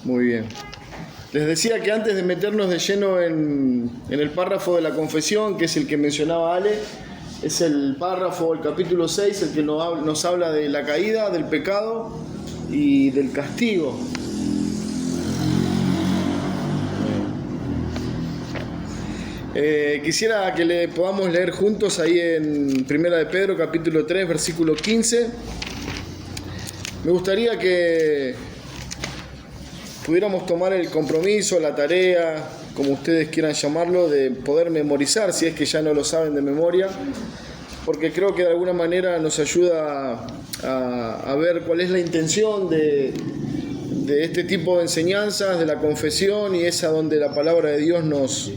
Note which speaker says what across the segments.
Speaker 1: Muy bien. Les decía que antes de meternos de lleno en el párrafo de la confesión, que es el que mencionaba Ale, es el párrafo, el capítulo 6, el que nos habla de la caída, del pecado y del castigo. Quisiera que le podamos leer juntos ahí en Primera de Pedro, capítulo 3, versículo 15. Me gustaría que pudiéramos tomar el compromiso, la tarea, como ustedes quieran llamarlo, de poder memorizar, si es que ya no lo saben de memoria, porque creo que de alguna manera nos ayuda a ver cuál es la intención de este tipo de enseñanzas, de la confesión, y es a donde la palabra de Dios nos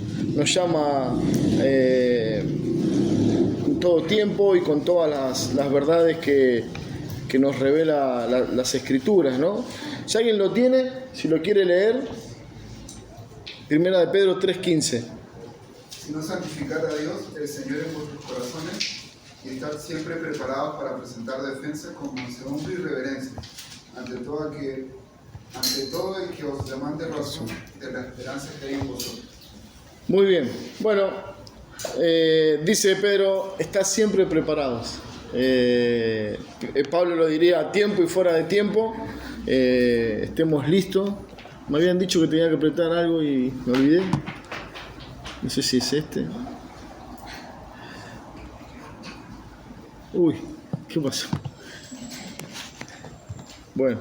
Speaker 1: llama en todo tiempo y con todas las verdades que nos revela las Escrituras, ¿no? Si alguien lo tiene, si lo quiere leer, Primera de Pedro 3:15.
Speaker 2: Sino santificar a Dios, el Señor, en vuestros corazones, y estar siempre preparados para presentar defensa con mansedumbre y reverencia, ante todo el que os demande razón de la esperanza que hay en vosotros.
Speaker 1: Muy bien. Bueno, dice Pedro, estad siempre preparados. Pablo lo diría a tiempo y fuera de tiempo. Estemos listos. Me habían dicho que tenía que apretar algo y me olvidé. No sé si es este. Uy, ¿qué pasó? Bueno.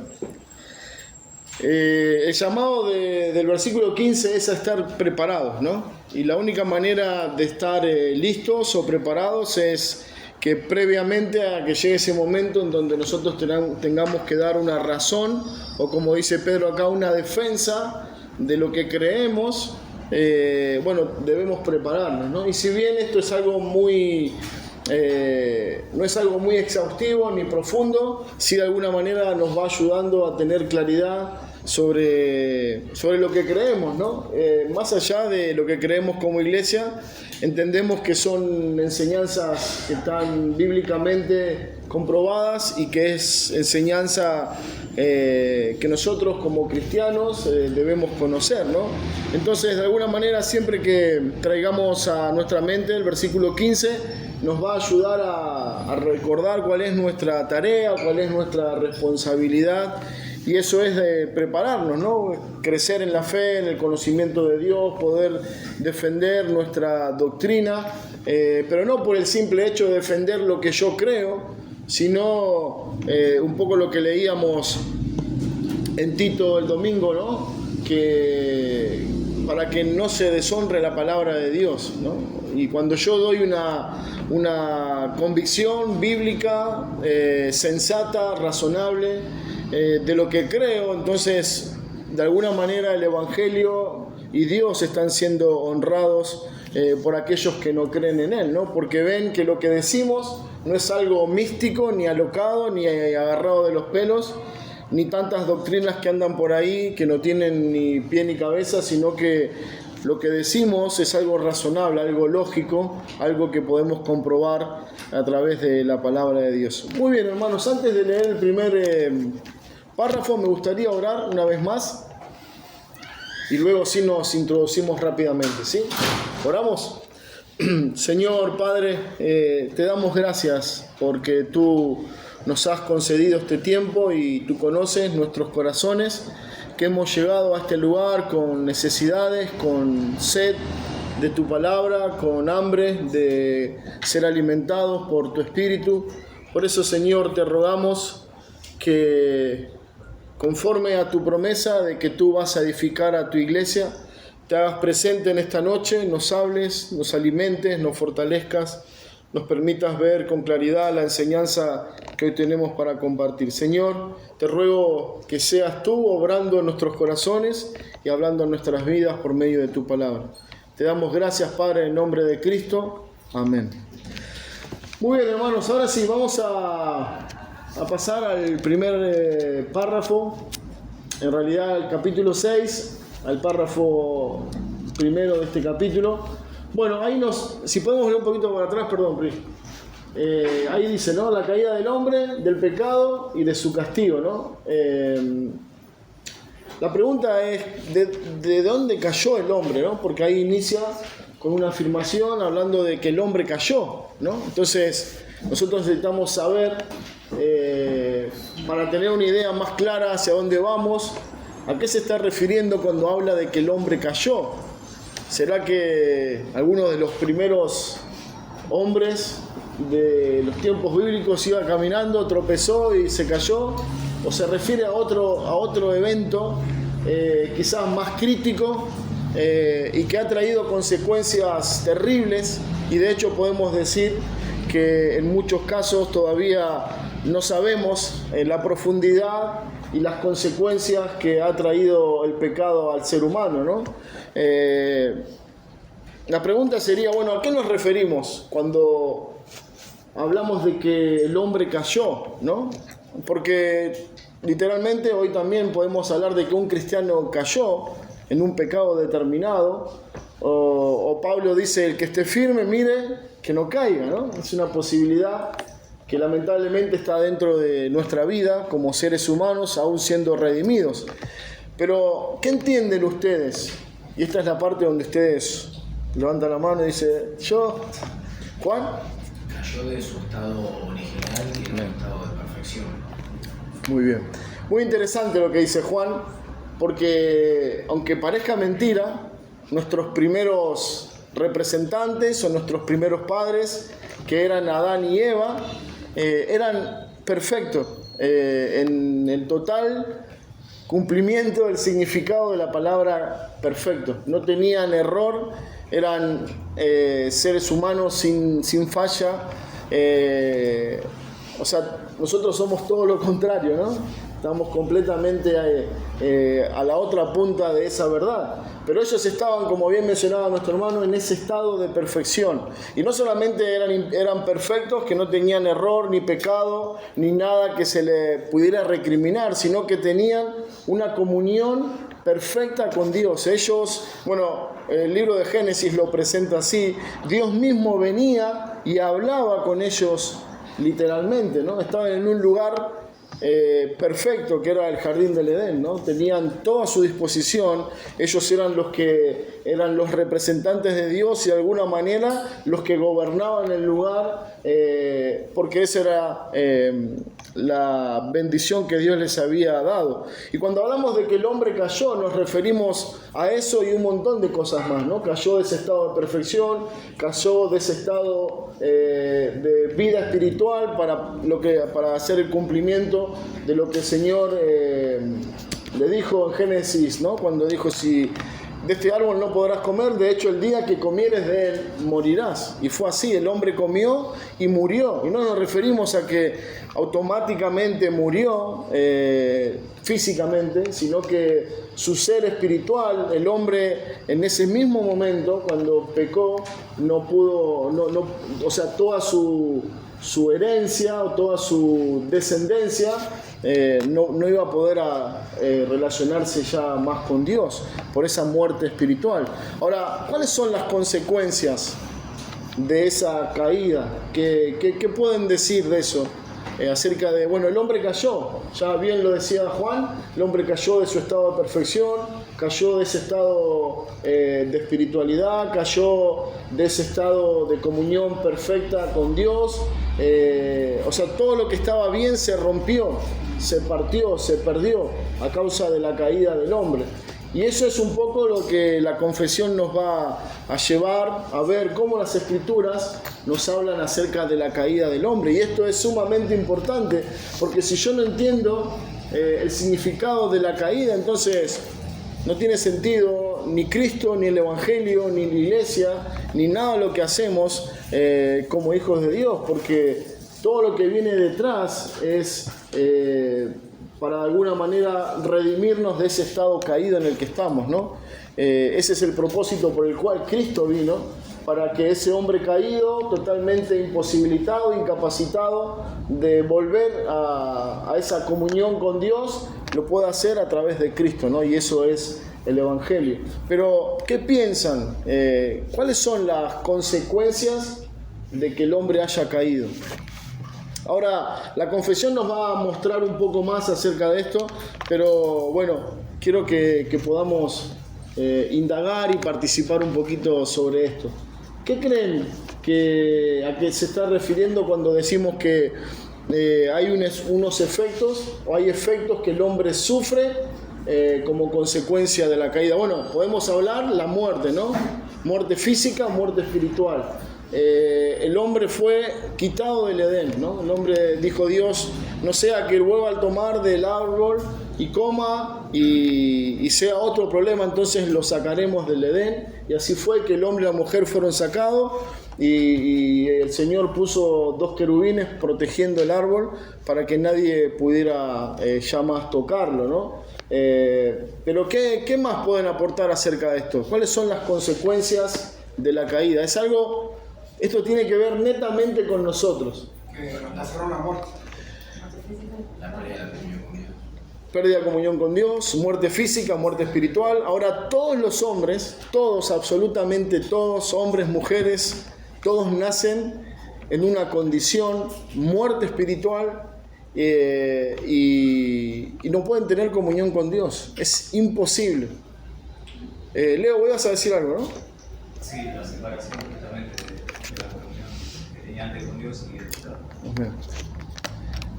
Speaker 1: El llamado del versículo 15 es a estar preparados, ¿no? Y la única manera de estar listos o preparados es que previamente a que llegue ese momento en donde nosotros tengamos que dar una razón, o como dice Pedro acá, una defensa de lo que creemos, debemos prepararnos, ¿no? Y si bien esto es algo no es algo muy exhaustivo ni profundo, sí de alguna manera nos va ayudando a tener claridad sobre lo que creemos, ¿no? Más allá de lo que creemos como iglesia, entendemos que son enseñanzas que están bíblicamente comprobadas y que es enseñanza que nosotros como cristianos debemos conocer, ¿no? Entonces, de alguna manera, siempre que traigamos a nuestra mente el versículo 15, nos va a ayudar a recordar cuál es nuestra tarea, cuál es nuestra responsabilidad, y eso es de prepararnos, ¿no? Crecer en la fe, en el conocimiento de Dios, poder defender nuestra doctrina, pero no por el simple hecho de defender lo que yo creo, sino un poco lo que leíamos en Tito el domingo, ¿no? Que para que no se deshonre la palabra de Dios, ¿no? Y cuando yo doy una convicción bíblica, sensata, razonable, de lo que creo, entonces de alguna manera el Evangelio y Dios están siendo honrados por aquellos que no creen en Él, ¿no? Porque ven que lo que decimos no es algo místico, ni alocado, ni agarrado de los pelos, ni tantas doctrinas que andan por ahí que no tienen ni pie ni cabeza, sino que lo que decimos es algo razonable, algo lógico, algo que podemos comprobar a través de la palabra de Dios. Muy bien, hermanos, antes de leer el primer párrafo, me gustaría orar una vez más y luego sí nos introducimos rápidamente, ¿sí? ¿Oramos? Señor Padre, te damos gracias porque tú nos has concedido este tiempo y tú conoces nuestros corazones, que hemos llegado a este lugar con necesidades, con sed de tu palabra, con hambre de ser alimentados por tu Espíritu. Por eso, Señor, te rogamos que, conforme a tu promesa de que tú vas a edificar a tu iglesia, te hagas presente en esta noche, nos hables, nos alimentes, nos fortalezcas, nos permitas ver con claridad la enseñanza que hoy tenemos para compartir. Señor, te ruego que seas tú obrando en nuestros corazones y hablando en nuestras vidas por medio de tu palabra. Te damos gracias, Padre, en nombre de Cristo. Amén. Muy bien, hermanos, ahora sí, vamos a pasar al primer párrafo, en realidad al capítulo 6, al párrafo primero de este capítulo. Bueno, ahí si podemos ver un poquito para atrás, perdón, Pri. Ahí dice, ¿no? La caída del hombre, del pecado y de su castigo, ¿no? la pregunta es, ¿de dónde cayó el hombre, ¿no? Porque ahí inicia con una afirmación hablando de que el hombre cayó, ¿no? Entonces, nosotros necesitamos saber, para tener una idea más clara hacia dónde vamos, ¿a qué se está refiriendo cuando habla de que el hombre cayó? ¿Será que alguno de los primeros hombres de los tiempos bíblicos iba caminando, tropezó y se cayó? ¿O se refiere a otro evento quizás más crítico y que ha traído consecuencias terribles? Y de hecho podemos decir que en muchos casos todavía no sabemos la profundidad y las consecuencias que ha traído el pecado al ser humano, ¿no? La pregunta sería, bueno, ¿a qué nos referimos cuando hablamos de que el hombre cayó, ¿no? Porque literalmente hoy también podemos hablar de que un cristiano cayó en un pecado determinado, o Pablo dice, el que esté firme, mire que no caiga, ¿no? Es una posibilidad que lamentablemente está dentro de nuestra vida como seres humanos, aún siendo redimidos. Pero, ¿qué entienden ustedes? Y esta es la parte donde ustedes levantan la mano y dicen, yo, Juan.
Speaker 3: Cayó de su estado original y en un estado de perfección.
Speaker 1: Muy bien. Muy interesante lo que dice Juan, porque aunque parezca mentira, nuestros primeros representantes o nuestros primeros padres, que eran Adán y Eva, eran perfectos en el total cumplimiento del significado de la palabra perfecto. No tenían error, eran seres humanos sin falla. O sea, nosotros somos todo lo contrario, ¿no? Estamos completamente a la otra punta de esa verdad. Pero ellos estaban, como bien mencionaba nuestro hermano, en ese estado de perfección. Y no solamente eran perfectos, que no tenían error, ni pecado, ni nada que se le pudiera recriminar, sino que tenían una comunión perfecta con Dios. Ellos, bueno, el libro de Génesis lo presenta así, Dios mismo venía y hablaba con ellos literalmente, ¿no? Estaban en un lugar perfecto, que era el jardín del Edén, ¿no? Tenían todo a su disposición. Ellos eran los representantes de Dios y de alguna manera los que gobernaban el lugar, porque esa era la bendición que Dios les había dado. Y cuando hablamos de que el hombre cayó, nos referimos a eso y un montón de cosas más, ¿no? Cayó de ese estado de perfección, cayó de ese estado de vida espiritual para hacer el cumplimiento de lo que el Señor le dijo en Génesis, ¿no? Cuando dijo, si de este árbol no podrás comer, de hecho el día que comieres de él morirás. Y fue así, el hombre comió y murió. Y no nos referimos a que automáticamente murió físicamente, sino que su ser espiritual, el hombre en ese mismo momento, cuando pecó, no pudo, o sea, toda su herencia o toda su descendencia no iba a poder relacionarse ya más con Dios por esa muerte espiritual. Ahora, ¿cuáles son las consecuencias de esa caída? ¿Qué pueden decir de eso? Acerca de, bueno, el hombre cayó, ya bien lo decía Juan, el hombre cayó de su estado de perfección, cayó de ese estado de espiritualidad, cayó de ese estado de comunión perfecta con Dios, o sea, todo lo que estaba bien se rompió, se partió, se perdió a causa de la caída del hombre. Y eso es un poco lo que la confesión nos va a llevar a ver cómo las Escrituras nos hablan acerca de la caída del hombre. Y esto es sumamente importante, porque si yo no entiendo el significado de la caída, entonces no tiene sentido ni Cristo, ni el Evangelio, ni la iglesia, ni nada de lo que hacemos como hijos de Dios, porque todo lo que viene detrás es para de alguna manera redimirnos de ese estado caído en el que estamos, ¿no? Ese es el propósito por el cual Cristo vino, para que ese hombre caído, totalmente imposibilitado, incapacitado de volver a esa comunión con Dios, lo pueda hacer a través de Cristo, ¿no? Y eso es el Evangelio. Pero, ¿qué piensan? ¿Cuáles son las consecuencias de que el hombre haya caído? Ahora, la confesión nos va a mostrar un poco más acerca de esto, pero bueno, quiero que podamos indagar y participar un poquito sobre esto. ¿Qué creen a qué se está refiriendo cuando decimos que hay unos efectos, o hay efectos que el hombre sufre como consecuencia de la caída? Bueno, podemos hablar la muerte, ¿no? Muerte física, muerte espiritual. El hombre fue quitado del Edén, ¿no? El hombre, dijo Dios, no sea que el vuelva al tomar del árbol y coma y sea otro problema, entonces lo sacaremos del Edén. Y así fue que el hombre y la mujer fueron sacados y el Señor puso 2 querubines protegiendo el árbol para que nadie pudiera ya más tocarlo, ¿no? Pero ¿qué más pueden aportar acerca de esto? ¿Cuáles son las consecuencias de la caída? Es algo... Esto tiene que ver netamente con nosotros.
Speaker 2: Que nos pasaron la muerte.
Speaker 3: La pérdida de la comunión con Dios.
Speaker 1: Pérdida de comunión con Dios, muerte física, muerte espiritual. Ahora todos los hombres, todos, absolutamente todos, hombres, mujeres, todos nacen en una condición, muerte espiritual, y no pueden tener comunión con Dios. Es imposible. Leo, voy a decir algo, ¿no?
Speaker 4: Sí, la separación justamente de la comunión que tenía antes con Dios y el pecado.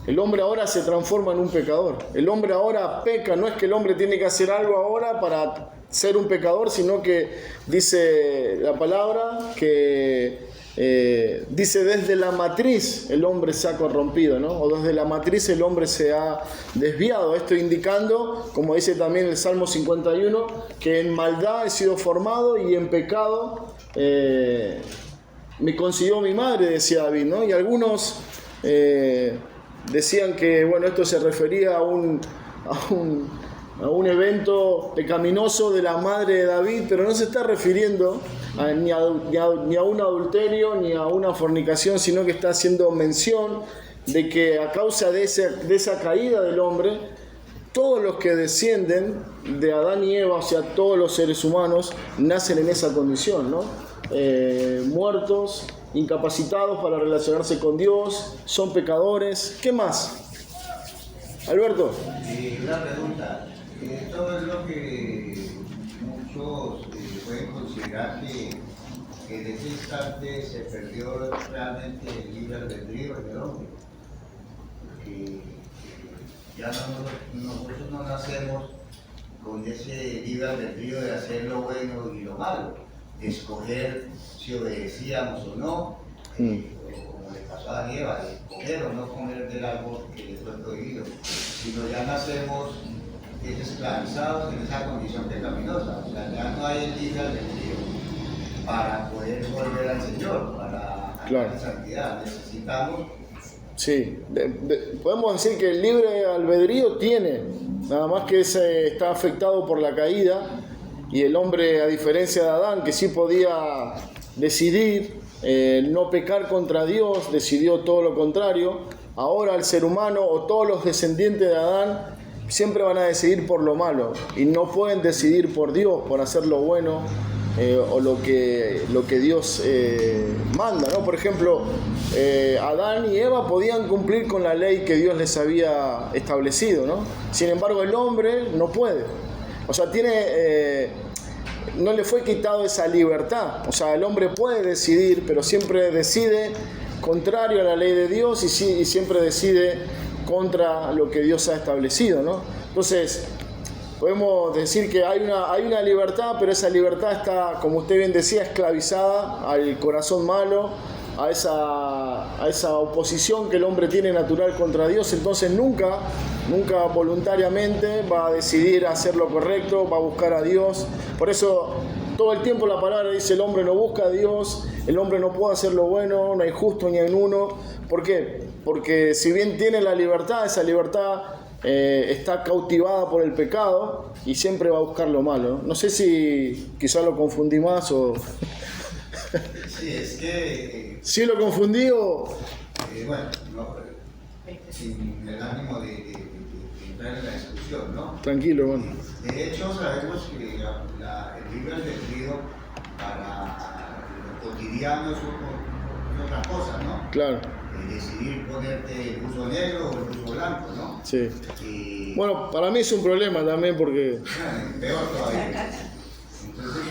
Speaker 1: El hombre ahora se transforma en un pecador. El hombre ahora peca. No es que el hombre tiene que hacer algo ahora para ser un pecador, sino que dice la palabra que dice desde la matriz el hombre se ha corrompido, ¿no? O desde la matriz el hombre se ha desviado. Esto indicando, como dice también el Salmo 51, que en maldad he sido formado y en pecado me concibió mi madre, decía David, ¿no? Y algunos decían que, bueno, esto se refería a un evento pecaminoso de la madre de David, pero no se está refiriendo ni a un adulterio ni a una fornicación, sino que está haciendo mención de que a causa de esa caída del hombre, todos los que descienden de Adán y Eva, o sea, todos los seres humanos, nacen en esa condición, ¿no? Muertos, incapacitados para relacionarse con Dios, son pecadores. ¿Qué más? Alberto.
Speaker 5: Una pregunta. Esto es lo que muchos pueden considerar que en ese instante se perdió realmente el libre albedrío del hombre. Porque ya nosotros no nacemos con ese libre albedrío de hacer lo bueno y lo malo, de escoger si obedecíamos o no, o como le pasó a Adán y Eva, de escoger o no comer del árbol que les fue prohibido, sino ya nacemos esclavizados en esa condición pecaminosa. O sea, ya no hay el libre albedrío para poder volver al Señor, para andar en santidad. Necesitamos.
Speaker 1: Sí, podemos decir que el libre albedrío tiene, nada más que está afectado por la caída, y el hombre, a diferencia de Adán, que sí podía decidir no pecar contra Dios, decidió todo lo contrario. Ahora el ser humano o todos los descendientes de Adán siempre van a decidir por lo malo y no pueden decidir por Dios, por hacer lo bueno o lo que Dios manda, ¿no? Por ejemplo, Adán y Eva podían cumplir con la ley que Dios les había establecido, ¿no? Sin embargo, el hombre no puede. O sea, no le fue quitado esa libertad. O sea, el hombre puede decidir, pero siempre decide contrario a la ley de Dios y siempre decide contra lo que Dios ha establecido, ¿no? Entonces, podemos decir que hay una libertad, pero esa libertad está, como usted bien decía, esclavizada al corazón malo, a esa oposición que el hombre tiene natural contra Dios. Entonces nunca voluntariamente va a decidir hacer lo correcto, va a buscar a Dios. Por eso todo el tiempo la palabra dice: el hombre no busca a Dios, el hombre no puede hacer lo bueno, no hay justo ni hay uno. ¿Por qué? Porque si bien tiene la libertad, esa libertad está cautivada por el pecado y siempre va a buscar lo malo, ¿no? No sé si quizás lo confundí más o...
Speaker 5: Sí, es que...
Speaker 1: ¿Sí lo confundí o...?
Speaker 5: Bueno, no, sin el ánimo de entrar en la discusión, ¿no?
Speaker 1: Tranquilo, bueno.
Speaker 5: De hecho, sabemos que el libre albedrío para lo cotidiano es otra cosa, ¿no?
Speaker 1: Claro.
Speaker 5: decidir ponerte el buzo negro o el buzo blanco, ¿no?
Speaker 1: Sí.
Speaker 5: Y,
Speaker 1: Bueno, para mí es un problema también porque...
Speaker 5: peor todavía. Entonces,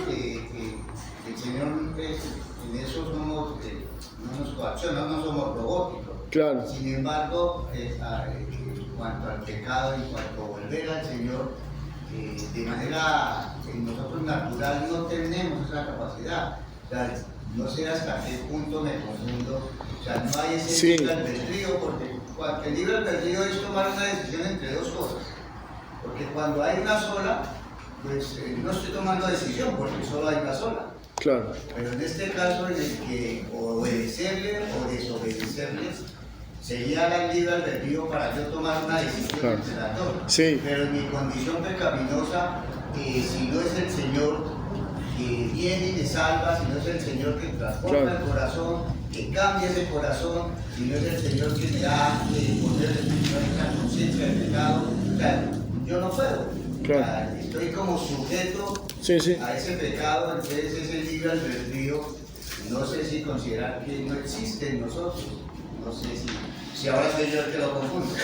Speaker 5: el Señor, en eso somos, no nos coacciona, no somos robóticos.
Speaker 1: Claro.
Speaker 5: Sin embargo, en cuanto al pecado, en cuanto a volver al Señor, de manera nosotros natural no tenemos esa capacidad. O sea, no sé hasta qué punto me confundo. O sea, no hay ese
Speaker 1: Sí.
Speaker 5: libre albedrío, porque el libre albedrío es tomar una decisión entre dos cosas. Porque cuando hay una sola, pues no estoy tomando decisión porque solo hay una sola.
Speaker 1: Claro.
Speaker 5: Pero en este caso, en el que obedecerle o desobedecerle sería el libre albedrío para yo tomar una decisión
Speaker 1: Claro.
Speaker 5: entre las dos.
Speaker 1: Sí.
Speaker 5: Pero en mi condición pecaminosa, si no es el Señor que viene y me salva, si no es el Señor que transforma
Speaker 1: Claro.
Speaker 5: el corazón, que cambia ese corazón, si no es el Señor que me da poder de la conciencia del pecado, o sea, yo no puedo.
Speaker 1: Claro.
Speaker 5: O sea, estoy como sujeto
Speaker 1: Sí, sí.
Speaker 5: a ese pecado, entonces ese libre albedrío, no sé si considerar que no existe en nosotros, no sé si ahora soy yo el que lo confundo.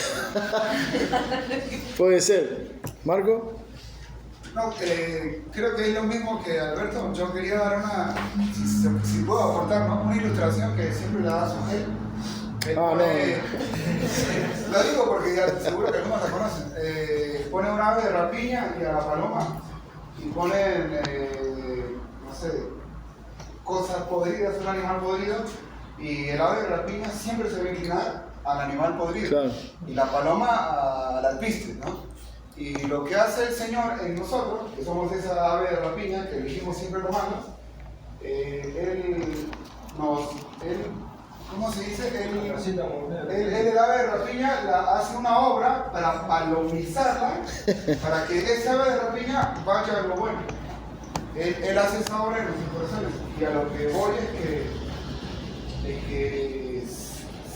Speaker 1: Puede ser. ¿Marco?
Speaker 2: No, creo que es lo mismo que Alberto. Yo quería dar una, si puedo aportar, ¿no? Una ilustración que siempre la da su jefe.
Speaker 1: No.
Speaker 2: Lo digo porque ya seguro que algunos la conocen. Pone un ave de rapiña y a la paloma y ponen, no sé, cosas podridas, un animal podrido, y el ave de rapiña siempre se va a inclinar al animal podrido.
Speaker 1: Claro.
Speaker 2: Y la paloma al alpiste, ¿no? Y lo que hace el Señor en nosotros, que somos esa ave de rapiña, que elegimos siempre lo malo, ¿cómo se dice? El ave de rapiña hace una obra para palomizarla, para que esa ave de rapiña vaya a lo bueno. Él hace esa obra en nuestros corazones. Y a lo que voy es que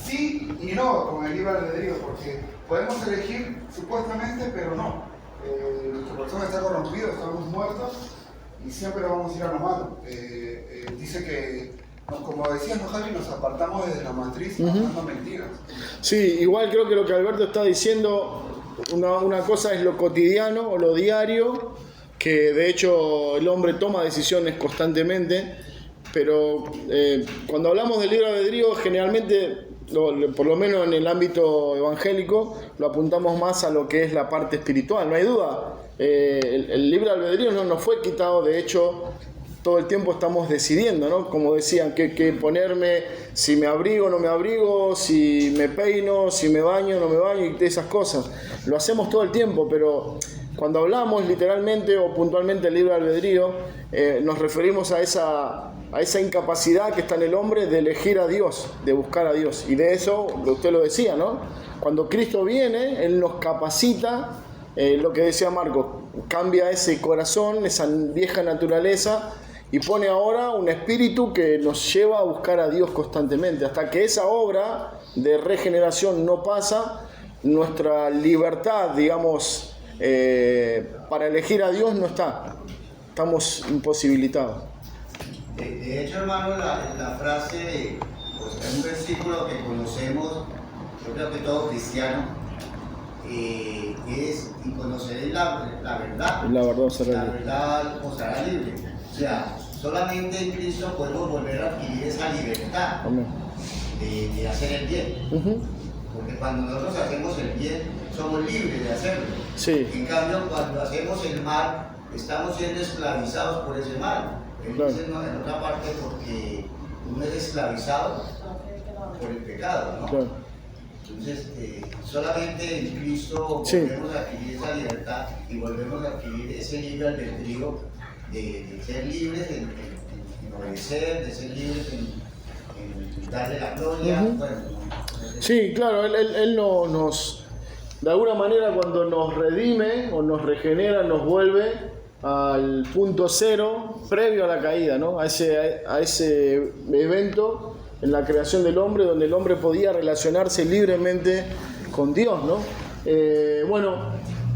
Speaker 2: sí y no con el libre albedrío, porque podemos elegir supuestamente, pero no. Nuestro corazón está corrompido, estamos muertos y siempre vamos a ir a lo malo. Dice que, como decías, ¿no, Javi? Nos apartamos desde la matriz hablando mentiras.
Speaker 1: Sí, igual creo que lo que Alberto está diciendo, una cosa es lo cotidiano o lo diario, que de hecho el hombre toma decisiones constantemente, pero cuando hablamos del libre albedrío, generalmente, por lo menos en el ámbito evangélico, lo apuntamos más a lo que es la parte espiritual, no hay duda. El libre albedrío no nos fue quitado, de hecho, todo el tiempo estamos decidiendo, ¿no? Como decían, qué ponerme, si me abrigo o no me abrigo, si me peino, si me baño o no me baño, y esas cosas. Lo hacemos todo el tiempo, pero cuando hablamos literalmente o puntualmente del libre albedrío, nos referimos a esa incapacidad que está en el hombre de elegir a Dios, de buscar a Dios. Y de eso, usted lo decía, ¿no? Cuando Cristo viene, Él nos capacita, lo que decía Marcos, cambia ese corazón, esa vieja naturaleza, y pone ahora un espíritu que nos lleva a buscar a Dios constantemente. Hasta que esa obra de regeneración no pasa, nuestra libertad, digamos, para elegir a Dios no está. Estamos imposibilitados.
Speaker 5: De hecho, hermano, la frase, pues, es un versículo que conocemos, yo creo que todo cristiano, es: y conoceréis la verdad.
Speaker 1: La verdad os hará
Speaker 5: La
Speaker 1: libre.
Speaker 5: verdad os hará libre. O sea, solamente en Cristo podemos volver a adquirir esa libertad
Speaker 1: Amén.
Speaker 5: de hacer el bien. Porque cuando nosotros hacemos el bien, somos libres de hacerlo.
Speaker 1: Sí.
Speaker 5: En cambio, cuando hacemos el mal, estamos siendo esclavizados por ese mal. Entonces,
Speaker 1: Claro.
Speaker 5: en otra parte, porque uno es esclavizado por el pecado, ¿no?
Speaker 1: Claro.
Speaker 5: Entonces, solamente en Cristo
Speaker 1: Sí.
Speaker 5: volvemos a adquirir esa libertad y volvemos a adquirir ese libre albedrío de ser libres en obedecer, de ser libres en darle la gloria. Bueno,
Speaker 1: Sí, claro, él nos, de alguna manera, cuando nos redime o nos regenera, nos vuelve al punto cero previo a la caída, ¿no? A ese evento en la creación del hombre, donde el hombre podía relacionarse libremente con Dios, ¿no? Bueno,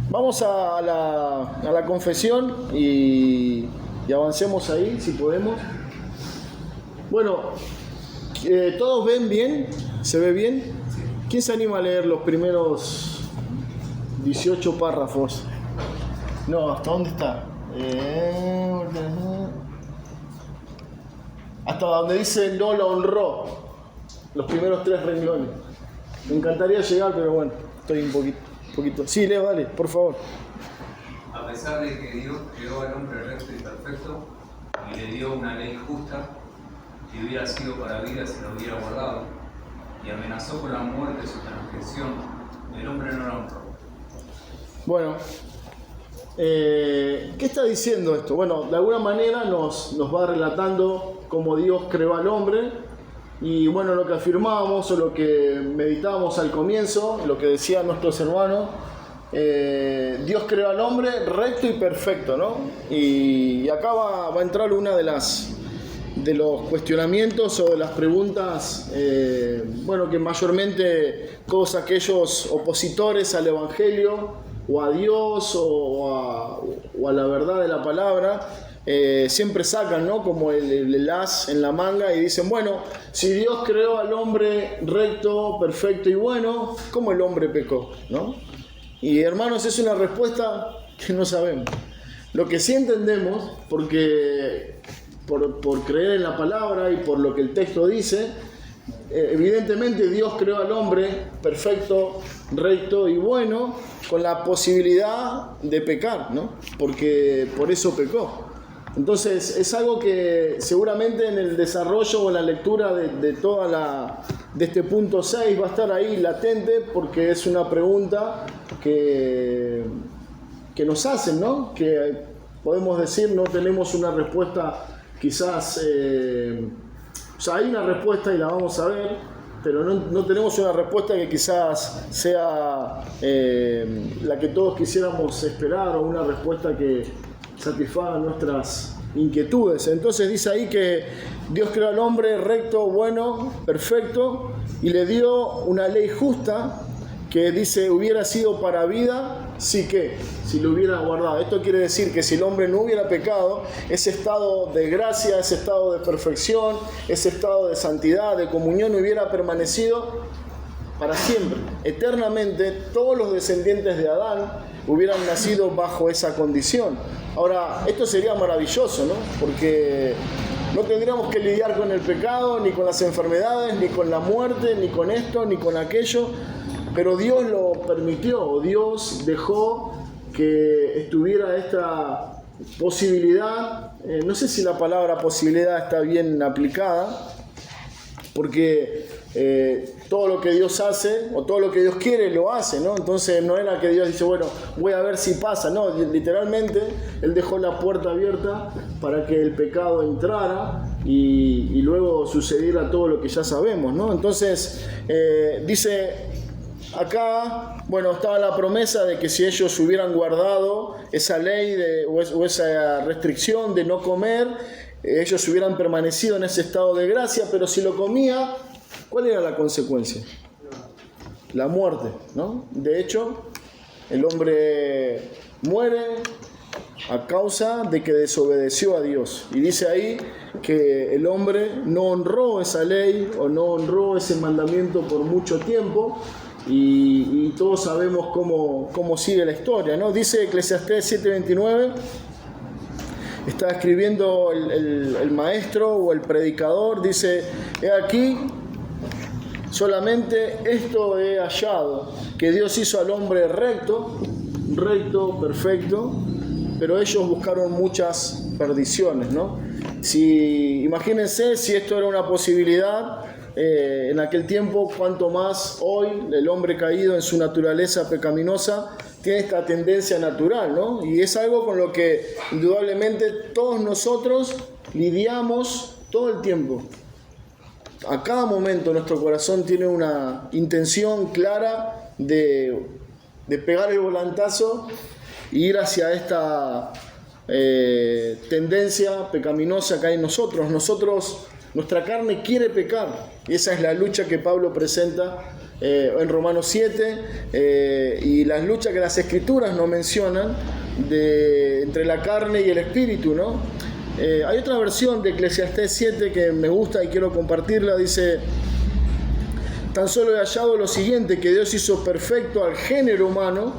Speaker 1: vamos a la confesión y avancemos ahí, si podemos. Bueno, ¿todos ven bien? ¿Se ve bien? ¿Quién se anima a leer los primeros 18 párrafos? No, ¿hasta dónde está? Hasta donde dice no la honró. Los primeros 3 renglones. Me encantaría llegar, pero bueno, estoy un poquito. Sí, Leo, dale, por favor.
Speaker 4: A pesar de que Dios creó al hombre recto y perfecto y le dio una ley justa, que hubiera sido para vida si la hubiera guardado, y amenazó con la muerte su transgresión, el hombre no la honró.
Speaker 1: Bueno, ¿qué está diciendo esto? Bueno, de alguna manera nos va relatando cómo Dios creó al hombre y bueno, lo que afirmábamos o lo que meditábamos al comienzo, lo que decían nuestros hermanos, Dios creó al hombre recto y perfecto, ¿no? Y acá va a entrar una de los cuestionamientos o de las preguntas, bueno, que mayormente todos aquellos opositores al Evangelio o a Dios o a la verdad de la palabra, siempre sacan, ¿no? Como el as en la manga y dicen, bueno, si Dios creó al hombre recto, perfecto y bueno, ¿cómo el hombre pecó? ¿No? Y hermanos, es una respuesta que no sabemos. Lo que sí entendemos, porque por creer en la palabra y por lo que el texto dice, evidentemente Dios creó al hombre perfecto, recto y bueno, con la posibilidad de pecar, ¿no? Porque por eso pecó. Entonces es algo que seguramente en el desarrollo o en la lectura de este punto 6 va a estar ahí latente, porque es una pregunta que nos hacen, ¿no? Que podemos decir no tenemos una respuesta quizás, o sea, hay una respuesta y la vamos a ver, pero no tenemos una respuesta que quizás sea la que todos quisiéramos esperar o una respuesta que satisfaga nuestras inquietudes. Entonces dice ahí que Dios creó al hombre recto, bueno, perfecto y le dio una ley justa que dice hubiera sido para vida si lo hubiera guardado. Esto quiere decir que si el hombre no hubiera pecado, ese estado de gracia, ese estado de perfección, ese estado de santidad, de comunión hubiera permanecido para siempre, eternamente. Todos los descendientes de Adán hubieran nacido bajo esa condición. Ahora, esto sería maravilloso, ¿no? Porque no tendríamos que lidiar con el pecado, ni con las enfermedades, ni con la muerte, ni con esto, ni con aquello. Pero Dios lo permitió, Dios dejó que estuviera esta posibilidad, no sé si la palabra posibilidad está bien aplicada, porque todo lo que Dios hace o todo lo que Dios quiere lo hace, ¿no? Entonces no era que Dios dice, bueno, voy a ver si pasa, no, literalmente Él dejó la puerta abierta para que el pecado entrara y luego sucediera todo lo que ya sabemos, ¿no? Entonces dice acá, bueno, estaba la promesa de que si ellos hubieran guardado esa ley o esa restricción de no comer, ellos hubieran permanecido en ese estado de gracia, pero si lo comía, ¿cuál era la consecuencia? La muerte, ¿no? De hecho, el hombre muere a causa de que desobedeció a Dios. Y dice ahí que el hombre no honró esa ley o no honró ese mandamiento por mucho tiempo. Y todos sabemos cómo sigue la historia, ¿no? Dice Eclesiastés 7:29, está escribiendo el maestro o el predicador, dice, he aquí, solamente esto he hallado, que Dios hizo al hombre recto, perfecto, pero ellos buscaron muchas perdiciones, ¿no? Imagínense si esto era una posibilidad en aquel tiempo, cuanto más hoy el hombre caído en su naturaleza pecaminosa tiene esta tendencia natural, ¿no? Y es algo con lo que indudablemente todos nosotros lidiamos todo el tiempo. A cada momento nuestro corazón tiene una intención clara de pegar el volantazo e ir hacia esta tendencia pecaminosa que hay en nosotros. Nuestra carne quiere pecar, y esa es la lucha que Pablo presenta en Romanos 7, y las luchas que las Escrituras no mencionan entre la carne y el espíritu, ¿no? Hay otra versión de Eclesiastés 7 que me gusta y quiero compartirla, dice, tan solo he hallado lo siguiente, que Dios hizo perfecto al género humano,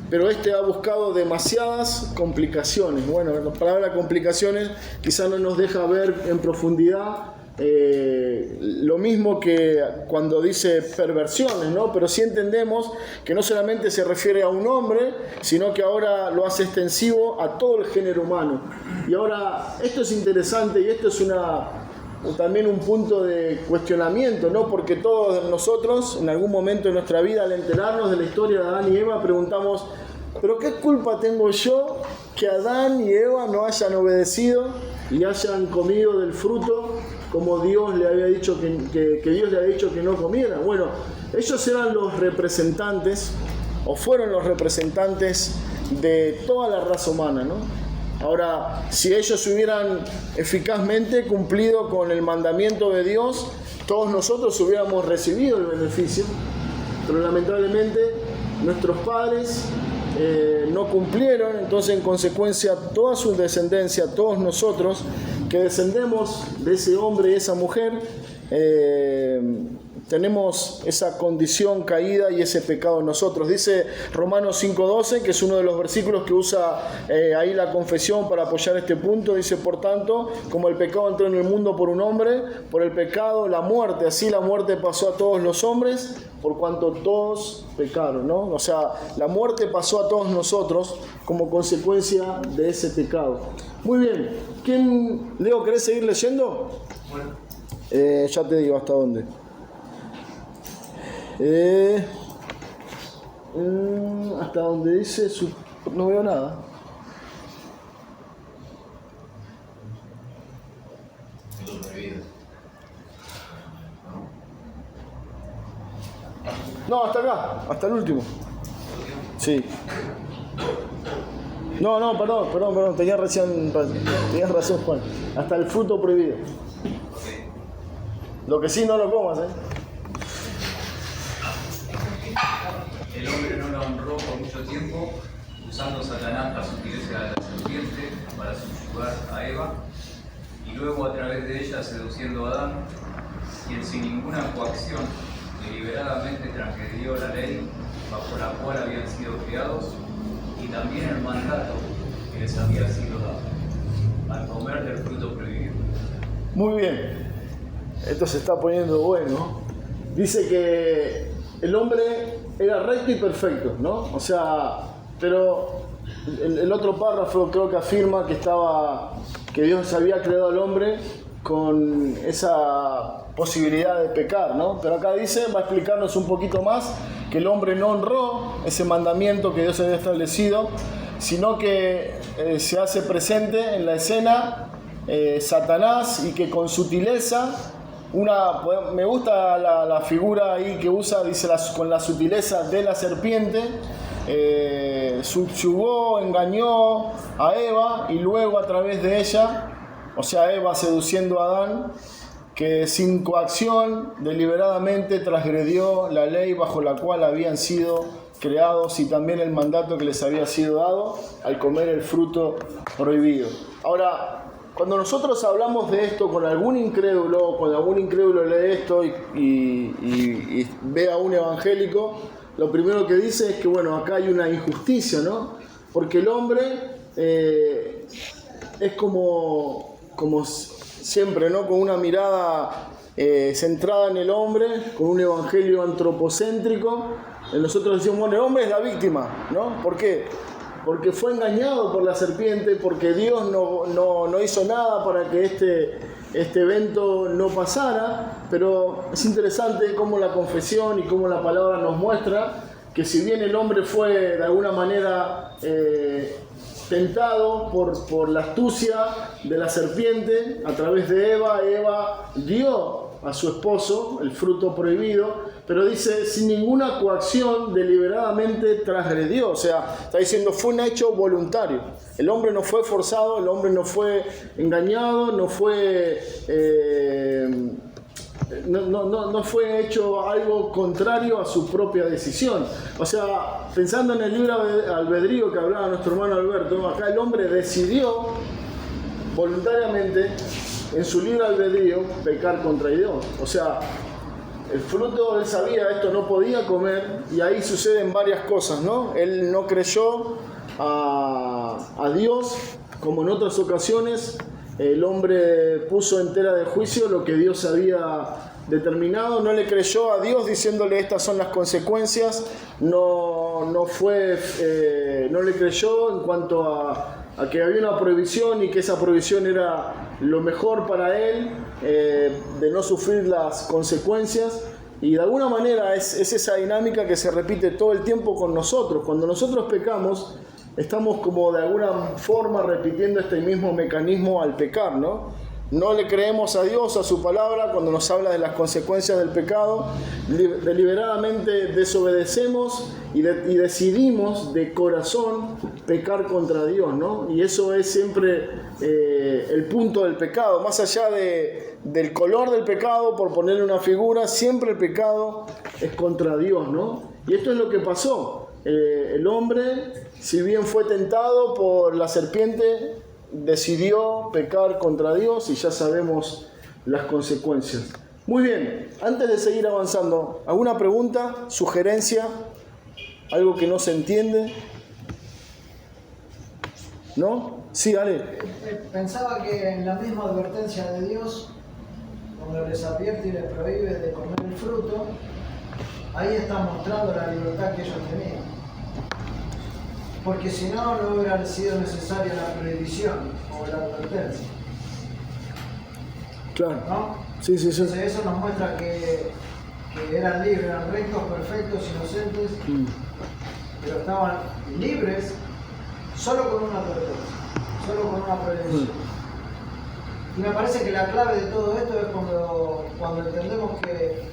Speaker 1: pero este ha buscado demasiadas complicaciones. Bueno, la palabra complicaciones quizás no nos deja ver en profundidad lo mismo que cuando dice perversiones, ¿no? Pero sí entendemos que no solamente se refiere a un hombre, sino que ahora lo hace extensivo a todo el género humano. Y ahora, esto es interesante y esto es también un punto de cuestionamiento, ¿no? Porque todos nosotros, en algún momento de nuestra vida, al enterarnos de la historia de Adán y Eva, preguntamos, ¿pero qué culpa tengo yo que Adán y Eva no hayan obedecido y hayan comido del fruto como Dios le había dicho que Dios le había dicho que no comieran? Bueno, ellos eran los representantes, o fueron los representantes de toda la raza humana, ¿no? Ahora, si ellos hubieran eficazmente cumplido con el mandamiento de Dios, todos nosotros hubiéramos recibido el beneficio, pero lamentablemente nuestros padres no cumplieron. Entonces, en consecuencia, toda su descendencia, todos nosotros que descendemos de ese hombre y esa mujer, tenemos esa condición caída y ese pecado en nosotros. Dice Romanos 5:12, que es uno de los versículos que usa ahí la confesión para apoyar este punto. Dice, por tanto, como el pecado entró en el mundo por un hombre, por el pecado la muerte, así la muerte pasó a todos los hombres, por cuanto todos pecaron, ¿no? O sea, la muerte pasó a todos nosotros como consecuencia de ese pecado. Muy bien. Leo, ¿querés seguir leyendo?
Speaker 4: Bueno.
Speaker 1: Ya te digo hasta dónde. Hasta donde dice no veo nada. No, hasta acá, hasta el último. Sí. No, perdón, tenías razón, Juan. Hasta el fruto prohibido. Lo que sí no lo comas,
Speaker 4: El hombre no la honró por mucho tiempo, usando Satanás la sutileza de la serpiente para subyugar a Eva, y luego a través de ella seduciendo a Adán, quien sin ninguna coacción deliberadamente transgredió la ley bajo la cual habían sido criados, y también el mandato que les había sido dado, al comer del fruto prohibido.
Speaker 1: Muy bien, esto se está poniendo bueno. Dice que el hombre era recto y perfecto, ¿no? O sea, pero el otro párrafo creo que afirma que Dios había creado al hombre con esa posibilidad de pecar, ¿no? Pero acá dice, va a explicarnos un poquito más, que el hombre no honró ese mandamiento que Dios había establecido, sino que se hace presente en la escena Satanás, y que con sutileza, me gusta la figura ahí que usa, dice, con la sutileza de la serpiente, subyugó, engañó a Eva, y luego a través de ella, o sea, Eva seduciendo a Adán, que sin coacción deliberadamente transgredió la ley bajo la cual habían sido creados, y también el mandato que les había sido dado al comer el fruto prohibido. Ahora, cuando nosotros hablamos de esto con algún incrédulo, cuando algún incrédulo lee esto y ve a un evangélico, lo primero que dice es que, bueno, acá hay una injusticia, ¿no? Porque el hombre es como siempre, ¿no? Con una mirada centrada en el hombre, con un evangelio antropocéntrico. Nosotros decimos, bueno, el hombre es la víctima, ¿no? ¿Por qué? Porque fue engañado por la serpiente, porque Dios no hizo nada para que este evento no pasara. Pero es interesante cómo la confesión y cómo la palabra nos muestra que si bien el hombre fue de alguna manera tentado por la astucia de la serpiente a través de Eva dio a su esposo el fruto prohibido, pero dice, sin ninguna coacción deliberadamente transgredió. O sea, está diciendo, fue un hecho voluntario. El hombre no fue forzado, el hombre no fue engañado, no fue hecho algo contrario a su propia decisión. O sea, pensando en el libre albedrío que hablaba nuestro hermano Alberto, acá el hombre decidió voluntariamente, en su libre albedrío, pecar contra Dios. O sea, el fruto, él sabía esto, no podía comer, y ahí suceden varias cosas, ¿no? Él no creyó a Dios, como en otras ocasiones, el hombre puso en tela de juicio lo que Dios había determinado, no le creyó a Dios diciéndole estas son las consecuencias, no le creyó en cuanto a que había una prohibición y que esa prohibición era lo mejor para él, de no sufrir las consecuencias. Y de alguna manera es esa dinámica que se repite todo el tiempo con nosotros. Cuando nosotros pecamos, estamos como de alguna forma repitiendo este mismo mecanismo al pecar, ¿no? No le creemos a Dios, a su palabra, cuando nos habla de las consecuencias del pecado. Deliberadamente desobedecemos y decidimos de corazón pecar contra Dios, ¿no? Y eso es siempre el punto del pecado. Más allá del color del pecado, por ponerle una figura, siempre el pecado es contra Dios, ¿no? Y esto es lo que pasó. El hombre, si bien fue tentado por la serpiente, decidió pecar contra Dios y ya sabemos las consecuencias. Muy bien, antes de seguir avanzando, ¿alguna pregunta, sugerencia, algo que no se entiende? ¿No? Sí, Ale.
Speaker 6: Pensaba que en la misma advertencia de Dios, cuando les advierte y les prohíbe de comer el fruto, ahí está mostrando la libertad que ellos tenían. Porque si no, no hubiera sido necesaria la prohibición o la advertencia.
Speaker 1: Claro.
Speaker 6: ¿No?
Speaker 1: Sí.
Speaker 6: Entonces eso nos muestra que eran libres, eran rectos, perfectos, inocentes, pero estaban libres solo con una advertencia, solo con una prohibición. Y me parece que la clave de todo esto es cuando entendemos que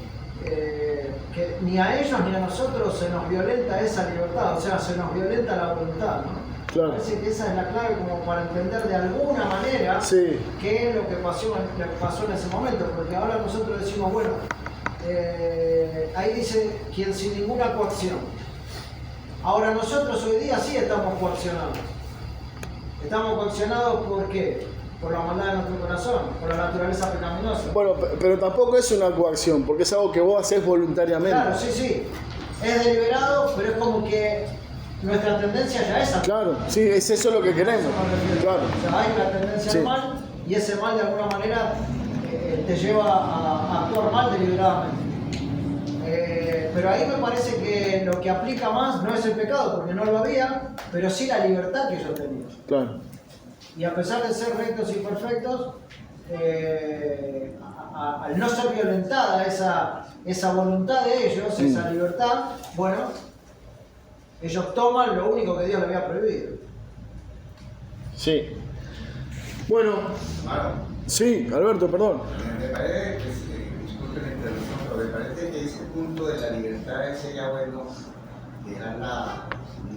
Speaker 6: ni a ellos ni a nosotros se nos violenta esa libertad, o sea, se nos violenta la voluntad, ¿no?
Speaker 1: Claro.
Speaker 6: Parece que esa es la clave como para entender de alguna manera qué es lo que pasó en ese momento, porque ahora nosotros decimos, bueno, ahí dice quien sin ninguna coacción. Ahora nosotros hoy día sí estamos coaccionados. Estamos coaccionados ¿por qué? Por la maldad de nuestro corazón, por la naturaleza pecaminosa.
Speaker 1: Bueno, pero tampoco es una coacción, porque es algo que vos haces voluntariamente.
Speaker 6: Claro, sí. Es deliberado, pero es como que nuestra tendencia ya es a...
Speaker 1: Claro, sí, es eso lo que queremos. Claro.
Speaker 6: O sea, hay una tendencia al mal y ese mal de alguna manera te lleva a actuar mal deliberadamente. Pero ahí me parece que lo que aplica más no es el pecado, porque no lo había, pero sí la libertad que ellos tenían.
Speaker 1: Claro.
Speaker 6: Y a pesar de ser rectos y perfectos, al no ser violentada esa voluntad de ellos, esa libertad, bueno, ellos toman lo único que Dios les había prohibido.
Speaker 1: Sí. Bueno. Sí, Alberto, perdón.
Speaker 5: Me parece que, disculpen la interrupción, pero me parece que ese punto de la libertad sería bueno dejarla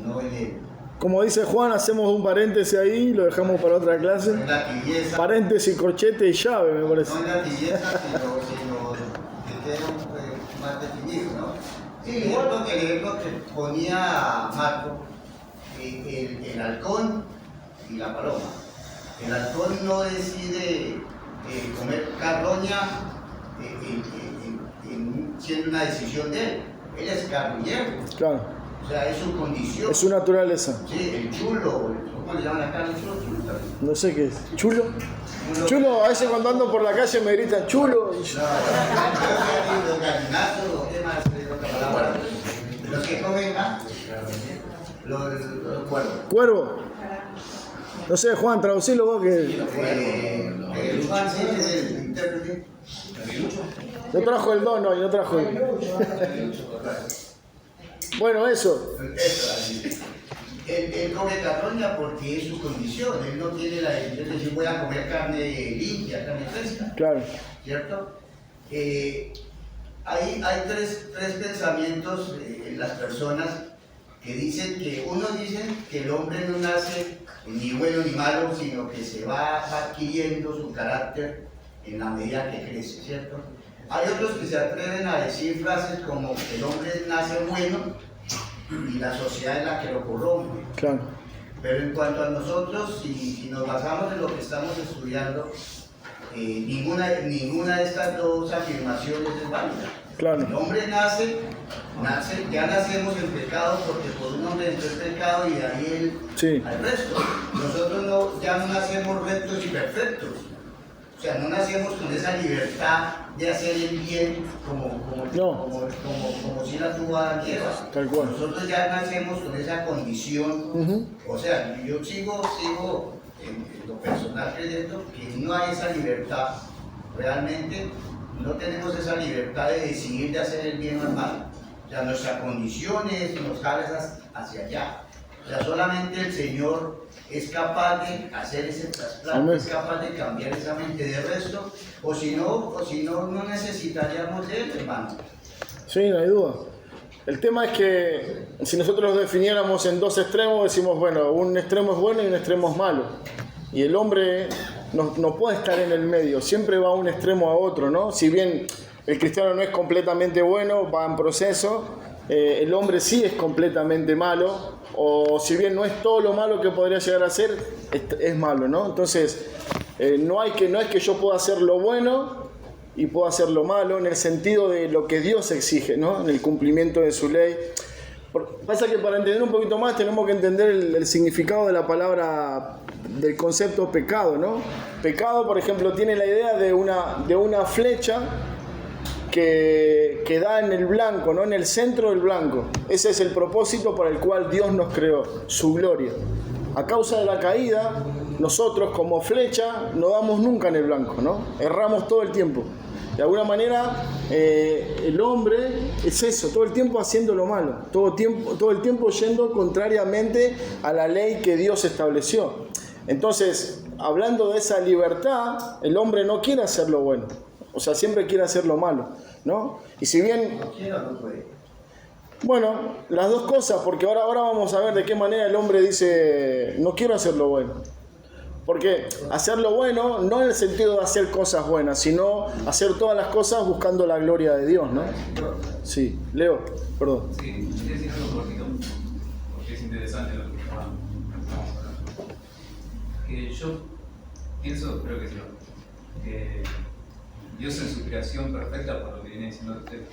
Speaker 5: no en el...
Speaker 1: Como dice Juan, hacemos un paréntesis ahí, lo dejamos para otra clase.
Speaker 5: No en la tibieza,
Speaker 1: Paréntesis, corchete y llave, me parece.
Speaker 5: no en la tibieza, sino que quede más definido, ¿no? Sí, igual que el ejemplo que ponía Marco, el halcón y la paloma. El halcón no decide comer carroña siendo una decisión de él. Él es carroñero.
Speaker 1: Claro.
Speaker 5: O sea, es su condición.
Speaker 1: Es su naturaleza.
Speaker 5: Sí, el chulo, ¿cómo le llaman acá? El chulo.
Speaker 1: No sé qué es. ¿Chulo? Chulo, a veces cuando ando por la calle me gritan chulo. Y yo...
Speaker 5: No, los gallinazos, los temas, otra palabra. Los que comen, los cuervos.
Speaker 1: ¿Cuervo? No sé, Juan, traducilo vos que...
Speaker 5: El Juan sí es el intérprete.
Speaker 1: No trajo el don hoy, no trajo el... Bueno, eso.
Speaker 5: Él come carroña porque es su condición. Él no tiene la decisión de decir voy a comer carne limpia, carne fresca.
Speaker 1: Claro.
Speaker 5: ¿Cierto? Hay tres pensamientos en las personas que dicen que unos dicen que el hombre no nace ni bueno ni malo, sino que se va adquiriendo su carácter en la medida que crece, ¿cierto? Hay otros que se atreven a decir frases como que el hombre nace bueno y la sociedad es la que lo corrompe.
Speaker 1: Claro.
Speaker 5: Pero en cuanto a nosotros, si nos basamos en lo que estamos estudiando, ninguna de estas dos afirmaciones es válida.
Speaker 1: Claro.
Speaker 5: El hombre nace, ya nacemos en pecado porque por un hombre entró el pecado y de ahí al resto. Nosotros ya no nacemos rectos y perfectos. O sea, no nacemos con esa libertad de hacer el bien como si la tuvo Adán y Eva.
Speaker 1: Tal cual.
Speaker 5: Nosotros ya nacemos con esa condición. O sea, yo sigo en lo personal creyendo que no hay esa libertad. Realmente no tenemos esa libertad de decidir de hacer el bien o el mal. O sea, nuestra condición nos jala hacia allá. O sea, solamente el Señor es capaz de hacer ese trasplante, es capaz de cambiar esa mente de resto, o si no necesitaríamos de él, hermano.
Speaker 1: Sí, no hay duda. El tema es que si nosotros lo definiéramos en dos extremos, decimos, bueno, un extremo es bueno y un extremo es malo. Y el hombre no puede estar en el medio, siempre va a un extremo a otro, ¿no? Si bien el cristiano no es completamente bueno, va en proceso, el hombre sí es completamente malo, o si bien no es todo lo malo que podría llegar a ser, es malo, ¿no? Entonces, no es que yo pueda hacer lo bueno y pueda hacer lo malo en el sentido de lo que Dios exige, ¿no? En el cumplimiento de su ley. Pasa que para entender un poquito más tenemos que entender el significado de la palabra, del concepto pecado, ¿no? Pecado, por ejemplo, tiene la idea de una flecha que da en el blanco, ¿no? En el centro del blanco. Ese es el propósito para el cual Dios nos creó, su gloria. A causa de la caída, nosotros como flecha no damos nunca en el blanco, ¿no? Erramos todo el tiempo. De alguna manera, el hombre es eso, todo el tiempo haciendo lo malo, todo el tiempo yendo contrariamente a la ley que Dios estableció. Entonces, hablando de esa libertad, el hombre no quiere hacer lo bueno, o sea, siempre quiere hacer lo malo, ¿no? Y si bien... Bueno, las dos cosas, porque ahora vamos a ver de qué manera el hombre dice, no quiero hacer lo bueno. Porque hacer lo bueno no en el sentido de hacer cosas buenas, sino hacer todas las cosas buscando la gloria de Dios, ¿no? Sí, Leo, perdón.
Speaker 4: Sí, quería decir algo cortito, porque es interesante lo que estamos hablando. Que yo pienso, creo que sí, que Dios en su creación perfecta, por lo que viene diciendo usted,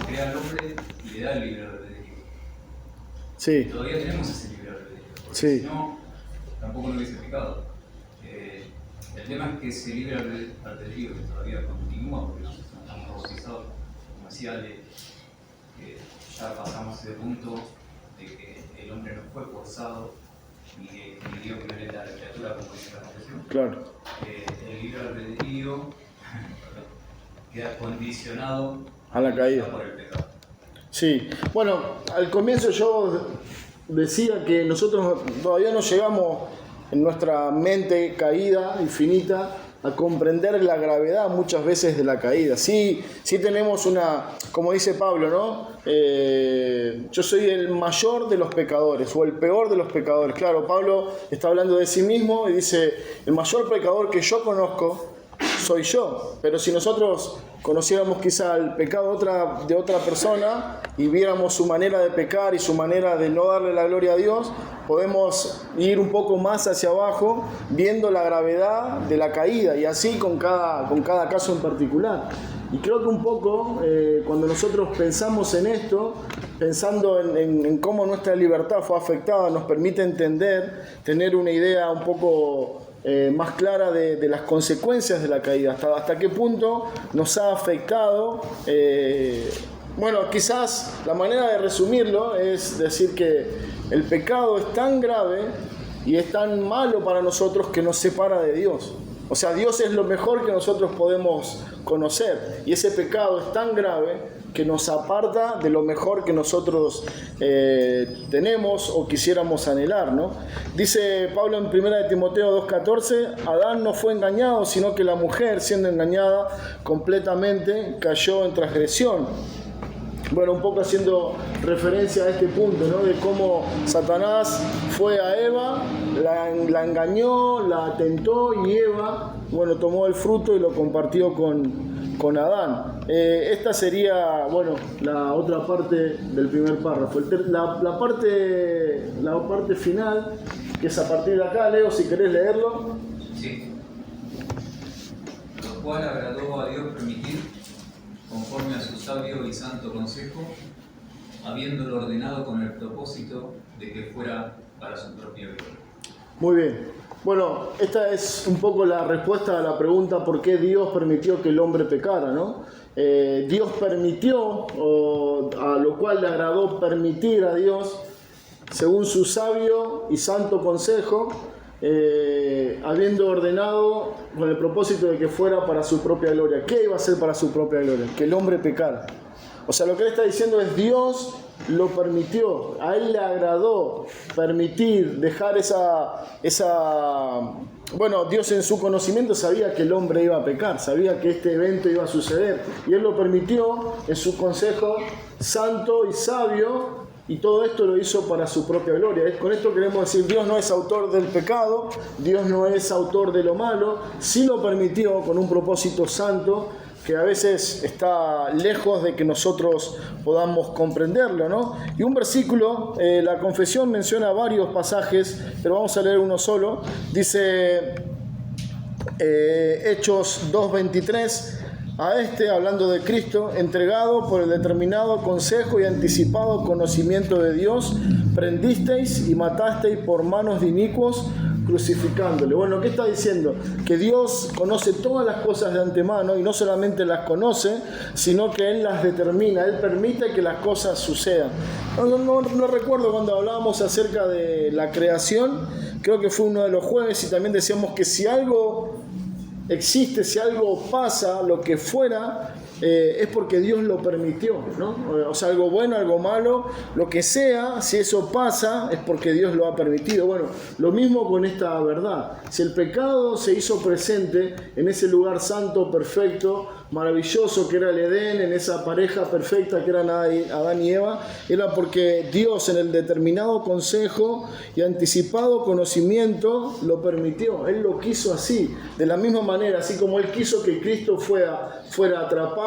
Speaker 4: crea al hombre y le da el libre albedrío.
Speaker 1: Sí.
Speaker 4: Todavía tenemos ese libre albedrío, porque
Speaker 1: sí.
Speaker 4: si no, tampoco lo hubiese pecado. El tema es que ese libre albedrío que todavía continúa, porque nosotros estamos bautizados, como decía Ale, que ya pasamos ese punto de que el hombre no fue forzado ni dio violencia a la criatura, como dice la confesión.
Speaker 1: Claro.
Speaker 4: El libre albedrío queda condicionado
Speaker 1: a la caída
Speaker 4: por el pecado.
Speaker 1: Sí, bueno, al comienzo yo decía que nosotros todavía no llegamos en nuestra mente caída y finita a comprender la gravedad muchas veces de la caída. Sí tenemos como dice Pablo, ¿no? Yo soy el mayor de los pecadores o el peor de los pecadores. Claro, Pablo está hablando de sí mismo y dice, el mayor pecador que yo conozco soy yo. Pero si nosotros conociéramos quizá el pecado de otra persona y viéramos su manera de pecar y su manera de no darle la gloria a Dios, podemos ir un poco más hacia abajo viendo la gravedad de la caída y así con cada caso en particular. Y creo que un poco cuando nosotros pensamos en esto, pensando en cómo nuestra libertad fue afectada, nos permite entender, tener una idea un poco más clara de las consecuencias de la caída, hasta qué punto nos ha afectado. Bueno, quizás la manera de resumirlo es decir que el pecado es tan grave y es tan malo para nosotros que nos separa de Dios. O sea, Dios es lo mejor que nosotros podemos conocer y ese pecado es tan grave que nos aparta de lo mejor que nosotros tenemos o quisiéramos anhelar, ¿no? Dice Pablo en 1 Timoteo 2:14, Adán no fue engañado, sino que la mujer, siendo engañada completamente, cayó en transgresión. Bueno, un poco haciendo referencia a este punto, ¿no? De cómo Satanás fue a Eva, la engañó, la tentó y Eva, bueno, tomó el fruto y lo compartió con Adán. Esta sería, bueno, la otra parte del primer párrafo. La parte final, que es a partir de acá, Leo, si querés leerlo.
Speaker 4: Sí. Lo cual agradó a Dios permitir conforme a su sabio y santo consejo, habiéndolo ordenado con el propósito de que fuera para su propia gloria.
Speaker 1: Muy bien. Bueno, esta es un poco la respuesta a la pregunta por qué Dios permitió que el hombre pecara, ¿no? Dios permitió, o a lo cual le agradó permitir a Dios, según su sabio y santo consejo, habiendo ordenado con el propósito de que fuera para su propia gloria. ¿Qué iba a ser para su propia gloria? Que el hombre pecara. O sea, lo que él está diciendo es Dios lo permitió, a él le agradó permitir, dejar bueno, Dios en su conocimiento sabía que el hombre iba a pecar, sabía que este evento iba a suceder, y él lo permitió en su consejo santo y sabio, y todo esto lo hizo para su propia gloria. Con esto queremos decir, Dios no es autor del pecado, Dios no es autor de lo malo, sí lo permitió con un propósito santo, que a veces está lejos de que nosotros podamos comprenderlo, ¿no? Y un versículo, la confesión menciona varios pasajes, pero vamos a leer uno solo. Dice Hechos 2:23, a este, hablando de Cristo, entregado por el determinado consejo y anticipado conocimiento de Dios, prendisteis y matasteis por manos de inicuos, crucificándole. Bueno, ¿qué está diciendo? Que Dios conoce todas las cosas de antemano, y no solamente las conoce, sino que Él las determina, Él permite que las cosas sucedan. No recuerdo cuando hablábamos acerca de la creación, creo que fue uno de los jueves, y también decíamos que si algo existe, si algo pasa, lo que fuera, es porque Dios lo permitió, ¿no? O sea, algo bueno, algo malo, lo que sea, si eso pasa, es porque Dios lo ha permitido. Bueno, lo mismo con esta verdad. Si el pecado se hizo presente en ese lugar santo, perfecto, maravilloso que era el Edén, en esa pareja perfecta que eran Adán y Eva, era porque Dios en el determinado consejo y anticipado conocimiento lo permitió. Él lo quiso así, de la misma manera, así como Él quiso que Cristo fuera atrapado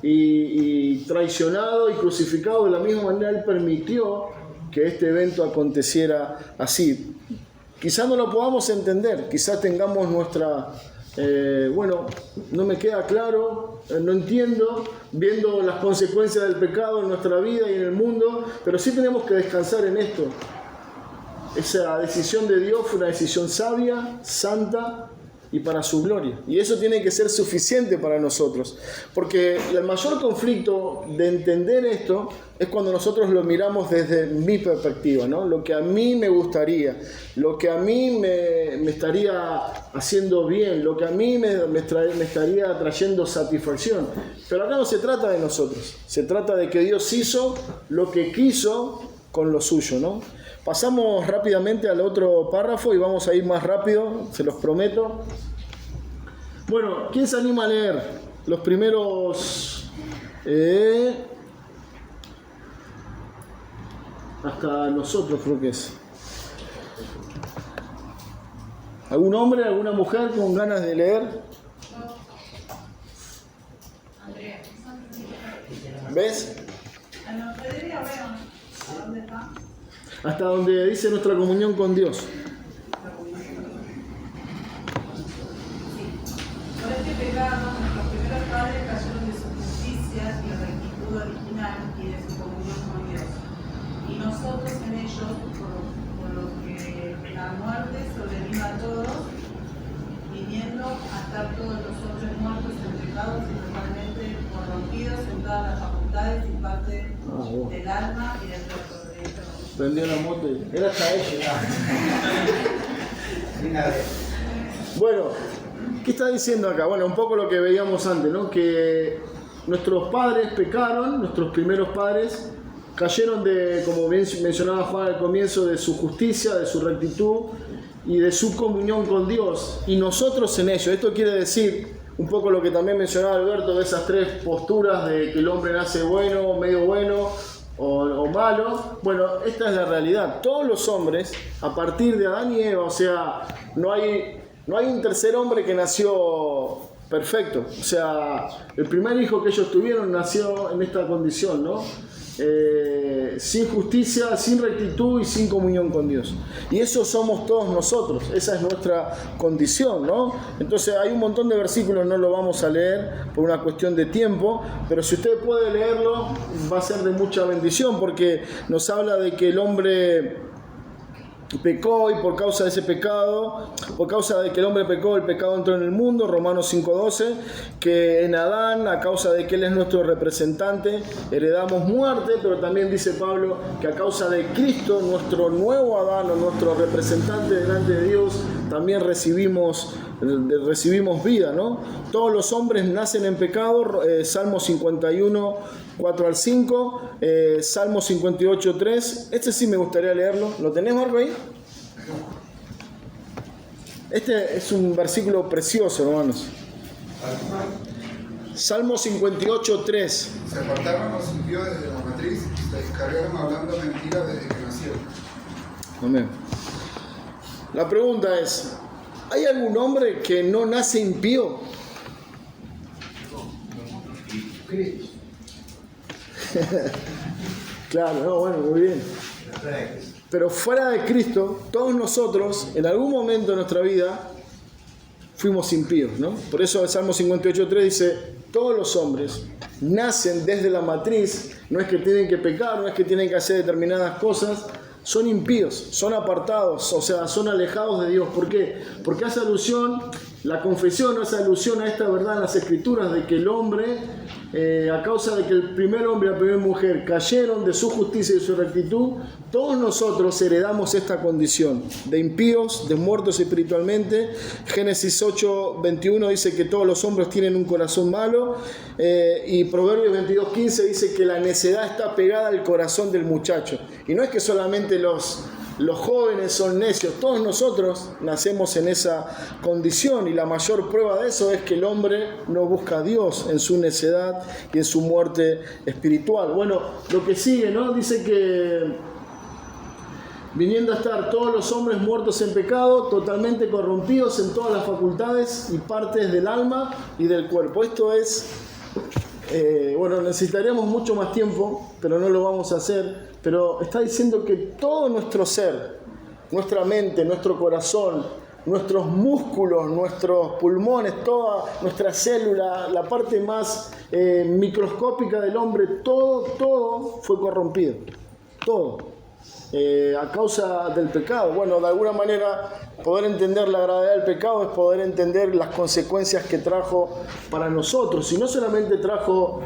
Speaker 1: y traicionado y crucificado, de la misma manera Él permitió que este evento aconteciera así. Quizás no lo podamos entender, quizás tengamos nuestra... bueno, no me queda claro, no entiendo, viendo las consecuencias del pecado en nuestra vida y en el mundo, pero sí tenemos que descansar en esto. Esa decisión de Dios fue una decisión sabia, santa y para su gloria. Y eso tiene que ser suficiente para nosotros. Porque el mayor conflicto de entender esto es cuando nosotros lo miramos desde mi perspectiva, ¿no? Lo que a mí me gustaría, lo que a mí me estaría haciendo bien, lo que a mí me estaría trayendo satisfacción. Pero acá no se trata de nosotros, se trata de que Dios hizo lo que quiso con lo suyo, ¿no? Pasamos rápidamente al otro párrafo y vamos a ir más rápido, se los prometo. Bueno, ¿quién se anima a leer los primeros... hasta nosotros creo que es. ¿Algún hombre, alguna mujer con ganas de leer? ¿Ves? Hasta donde dice nuestra comunión con Dios.
Speaker 7: Por este pecado, nuestros primeros padres cayeron de su justicia y rectitud original y de su comunión con Dios. Y nosotros en ellos, por lo que la muerte sobrevino a todos, viniendo a estar todos nosotros muertos en pecados y totalmente corrompidos en todas las facultades y partes del alma y del cuerpo.
Speaker 1: Prendió la moto y era hasta ella. Bueno, ¿qué está diciendo acá? Bueno, un poco lo que veíamos antes, ¿no? Que nuestros padres pecaron, nuestros primeros padres cayeron de, como bien mencionaba Juan al comienzo, de su justicia, de su rectitud y de su comunión con Dios. Y nosotros en ello. Esto quiere decir un poco lo que también mencionaba Alberto, de esas tres posturas de que el hombre nace bueno, medio bueno o malo. Bueno, esta es la realidad. Todos los hombres, a partir de Adán y Eva, o sea, no hay un tercer hombre que nació perfecto. O sea, el primer hijo que ellos tuvieron nació en esta condición, ¿no? sin justicia, sin rectitud y sin comunión con Dios. Y eso somos todos nosotros, esa es nuestra condición, ¿no? Entonces hay un montón de versículos, no lo vamos a leer por una cuestión de tiempo, pero si usted puede leerlo va a ser de mucha bendición, porque nos habla de que el hombre pecó y por causa de ese pecado, por causa de que el hombre pecó, el pecado entró en el mundo, Romanos 5:12, que en Adán, a causa de que él es nuestro representante, heredamos muerte, pero también dice Pablo que a causa de Cristo, nuestro nuevo Adán o nuestro representante delante de Dios, también recibimos vida, ¿no? Todos los hombres nacen en pecado, Salmo 51, 4 al 5, Salmo 58, 3. Este sí me gustaría leerlo. ¿Lo tenés, Marco, ahí? Este es un versículo precioso, hermanos. Salmo 58, 3.
Speaker 2: Se apartaron los impíos desde la matriz y se descargaron hablando mentiras desde que nacieron.
Speaker 1: Amén. La pregunta es, ¿hay algún hombre que no nace impío?
Speaker 6: Cristo.
Speaker 1: Claro, no, bueno, muy bien. Pero fuera de Cristo, todos nosotros, en algún momento de nuestra vida, fuimos impíos, ¿no? Por eso el Salmo 58.3 dice, todos los hombres nacen desde la matriz, no es que tienen que pecar, no es que tienen que hacer determinadas cosas, son impíos, son apartados, o sea, son alejados de Dios. ¿Por qué? Porque hace alusión, la confesión hace alusión a esta verdad en las Escrituras, de que el hombre, a causa de que el primer hombre y la primera mujer cayeron de su justicia y de su rectitud, todos nosotros heredamos esta condición de impíos, de muertos espiritualmente. Génesis 8:21 dice que todos los hombres tienen un corazón malo, y Proverbios 22:15 dice que la necedad está pegada al corazón del muchacho. Y no es que solamente los jóvenes son necios, todos nosotros nacemos en esa condición, y la mayor prueba de eso es que el hombre no busca a Dios en su necedad y en su muerte espiritual. Bueno, lo que sigue, ¿no? Dice que viniendo a estar todos los hombres muertos en pecado, totalmente corrompidos en todas las facultades y partes del alma y del cuerpo. Esto es, bueno, necesitaríamos mucho más tiempo, pero no lo vamos a hacer. Pero está diciendo que todo nuestro ser, nuestra mente, nuestro corazón, nuestros músculos, nuestros pulmones, toda nuestra célula, la parte más microscópica del hombre, todo fue corrompido. Todo. A causa del pecado. Bueno, de alguna manera poder entender la gravedad del pecado es poder entender las consecuencias que trajo para nosotros, y no solamente trajo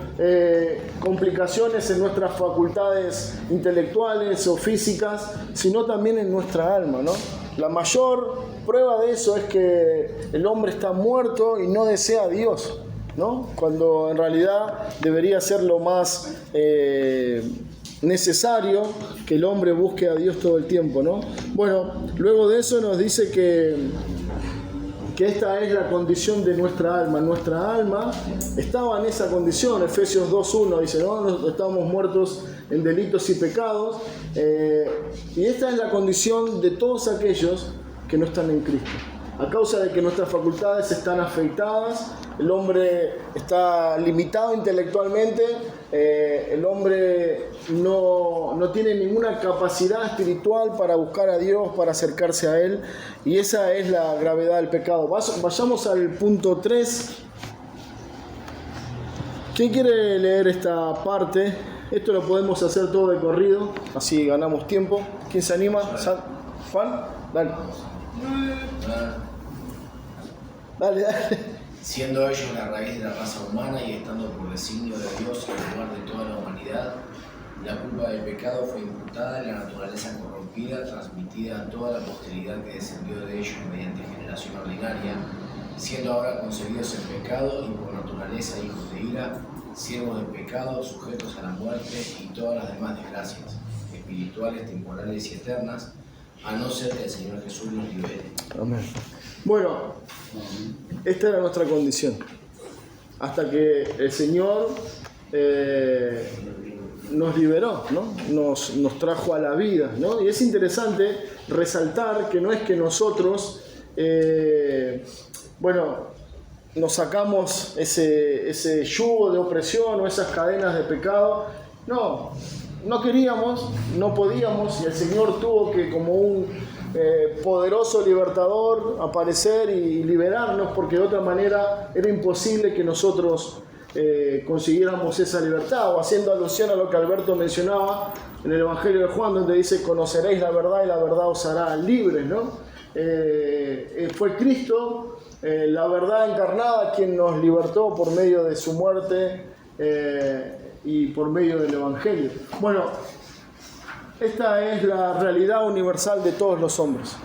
Speaker 1: complicaciones en nuestras facultades intelectuales o físicas, sino también en nuestra alma, ¿no? La mayor prueba de eso es que el hombre está muerto y no desea a Dios, ¿no? Cuando en realidad debería ser lo más necesario que el hombre busque a Dios todo el tiempo, ¿no? Bueno, luego de eso nos dice que esta es la condición de nuestra alma. Nuestra alma estaba en esa condición. Efesios 2.1 dice, ¿no? Estábamos muertos en delitos y pecados, y esta es la condición de todos aquellos que no están en Cristo. A causa de que nuestras facultades están afectadas, el hombre está limitado intelectualmente, el hombre no tiene ninguna capacidad espiritual para buscar a Dios, para acercarse a Él, y esa es la gravedad del pecado. Vayamos al punto 3. ¿Quién quiere leer esta parte? Esto lo podemos hacer todo de corrido, así ganamos tiempo. ¿Quién se anima? ¿Juan? Dale. Dale.
Speaker 3: Siendo ellos la raíz de la raza humana y estando por designio de Dios en lugar de toda la humanidad, la culpa del pecado fue imputada en la naturaleza corrompida, transmitida a toda la posteridad que descendió de ellos mediante generación ordinaria, siendo ahora concebidos en pecado y por naturaleza hijos de ira, siervos del pecado, sujetos a la muerte y todas las demás desgracias, espirituales, temporales y eternas, a no ser que el Señor Jesús nos libere.
Speaker 1: Amén. Bueno, esta era nuestra condición. Hasta que el Señor nos liberó, ¿no? Nos trajo a la vida, ¿no? Y es interesante resaltar que no es que nosotros, nos sacamos ese yugo de opresión o esas cadenas de pecado no queríamos, no podíamos, y el Señor tuvo que, como un poderoso libertador, aparecer y liberarnos, porque de otra manera era imposible que nosotros consiguiéramos esa libertad. O haciendo alusión a lo que Alberto mencionaba en el Evangelio de Juan, donde dice: conoceréis la verdad y la verdad os hará libres, ¿no? Fue Cristo, la verdad encarnada, quien nos libertó por medio de su muerte y por medio del Evangelio. Bueno, esta es la realidad universal de todos los hombres.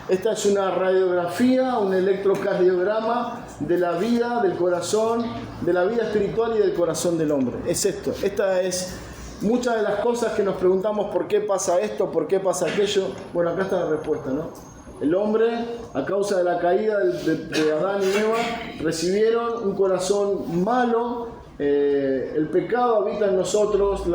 Speaker 1: Esta es una radiografía, un electrocardiograma de la vida, del corazón, de la vida espiritual y del corazón del hombre. Es esto. Esta es muchas de las cosas que nos preguntamos: ¿por qué pasa esto? ¿Por qué pasa aquello? Bueno, acá está la respuesta, ¿no? El hombre, a causa de la caída de Adán y Eva, recibieron un corazón malo. El pecado habita en nosotros,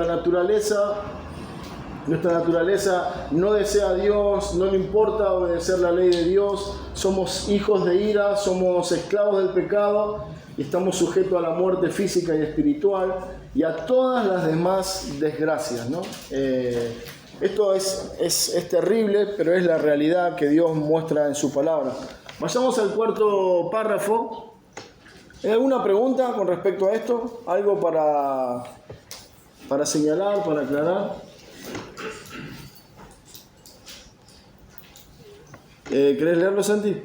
Speaker 1: nuestra naturaleza no desea a Dios, no le importa obedecer la ley de Dios, somos hijos de ira, somos esclavos del pecado y estamos sujetos a la muerte física y espiritual y a todas las demás desgracias, ¿no? Esto es terrible, pero es la realidad que Dios muestra en su palabra. Vayamos al cuarto párrafo. ¿Hay alguna pregunta con respecto a esto? ¿Algo para señalar, para aclarar? ¿Querés leerlo, Santi?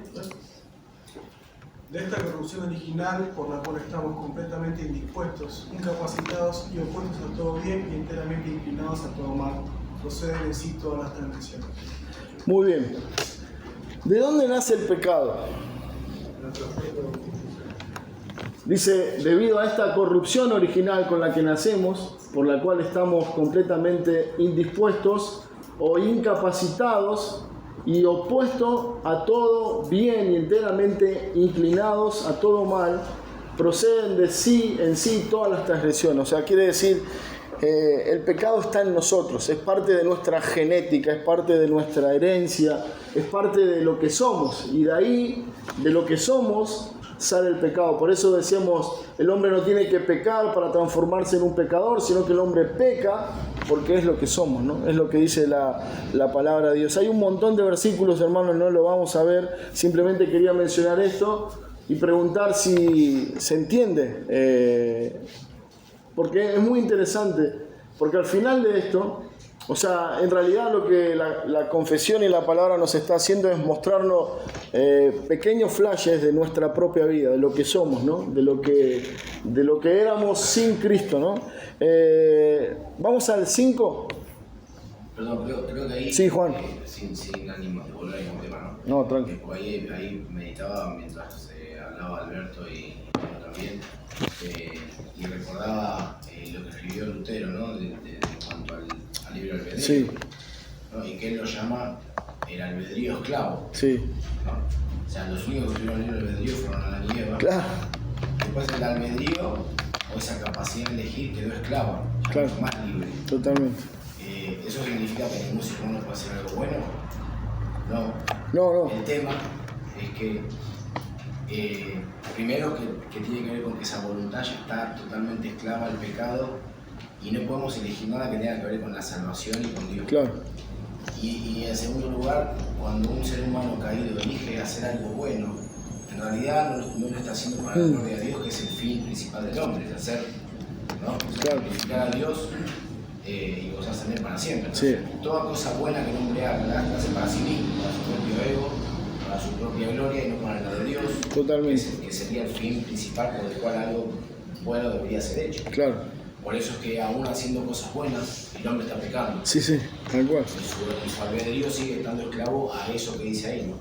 Speaker 8: De esta corrupción original por la cual estamos completamente indispuestos, incapacitados y opuestos a todo bien y enteramente inclinados a todo mal, proceden en sí todas las transgresiones.
Speaker 1: Muy bien. ¿De dónde nace el pecado? Dice: debido a esta corrupción original con la que nacemos, por la cual estamos completamente indispuestos o incapacitados y opuestos a todo bien y enteramente inclinados a todo mal, proceden de sí en sí todas las transgresiones. O sea, quiere decir, el pecado está en nosotros, es parte de nuestra genética, es parte de nuestra herencia, es parte de lo que somos, y de ahí, de lo que somos, sale el pecado. Por eso decíamos, el hombre no tiene que pecar para transformarse en un pecador, sino que el hombre peca porque es lo que somos, ¿no? Es lo que dice la palabra de Dios. Hay un montón de versículos, hermanos, no lo vamos a ver, simplemente quería mencionar esto y preguntar si se entiende, porque es muy interesante, porque al final de esto, o sea, en realidad lo que la confesión y la palabra nos está haciendo es mostrarnos pequeños flashes de nuestra propia vida, de lo que somos, ¿no? De lo que éramos sin Cristo, ¿no? Vamos al 5.
Speaker 3: Perdón, creo que ahí...
Speaker 1: Sí, Juan.
Speaker 3: Sin ánimo de volver a un tema, ¿no?
Speaker 1: No, tranquilo.
Speaker 3: Ahí meditaba mientras hablaba Alberto y yo también, y recordaba lo que escribió Lutero, ¿no? En cuanto al libre albedrío.
Speaker 1: Sí.
Speaker 3: ¿No? Y que él lo llama el albedrío esclavo.
Speaker 1: Sí.
Speaker 3: ¿No? O sea, los únicos que tuvieron libre albedrío fueron Adán y Eva.
Speaker 1: Claro.
Speaker 3: Después el albedrío, o esa capacidad de elegir, quedó esclava, ya
Speaker 1: Claro.
Speaker 3: no es más libre.
Speaker 1: Totalmente.
Speaker 3: ¿Eso significa que el músico no puede hacer algo bueno? No.
Speaker 1: No.
Speaker 3: El tema es que primero que tiene que ver con que esa voluntad ya está totalmente esclava al pecado y no podemos elegir nada que tenga que ver con la salvación y con Dios.
Speaker 1: Claro.
Speaker 3: Y en segundo lugar, cuando un ser humano caído elige hacer algo bueno, en realidad no lo está haciendo para la gloria de Dios, que es el fin principal del hombre, es hacer, ¿no?
Speaker 1: Claro.
Speaker 3: Glorificar a Dios y gozar también para siempre.
Speaker 1: Sí.
Speaker 3: Toda cosa buena que el hombre haga, la hace para sí mismo, para su propio ego, para su propia gloria y no para la de Dios.
Speaker 1: Totalmente.
Speaker 3: Que sería el fin principal por el cual algo bueno debería ser hecho.
Speaker 1: Claro.
Speaker 3: Por eso es que aún haciendo cosas buenas, el hombre está pecando.
Speaker 1: Sí, tal cual.
Speaker 3: Y su albedrío sigue estando esclavo a eso que dice ahí, ¿no?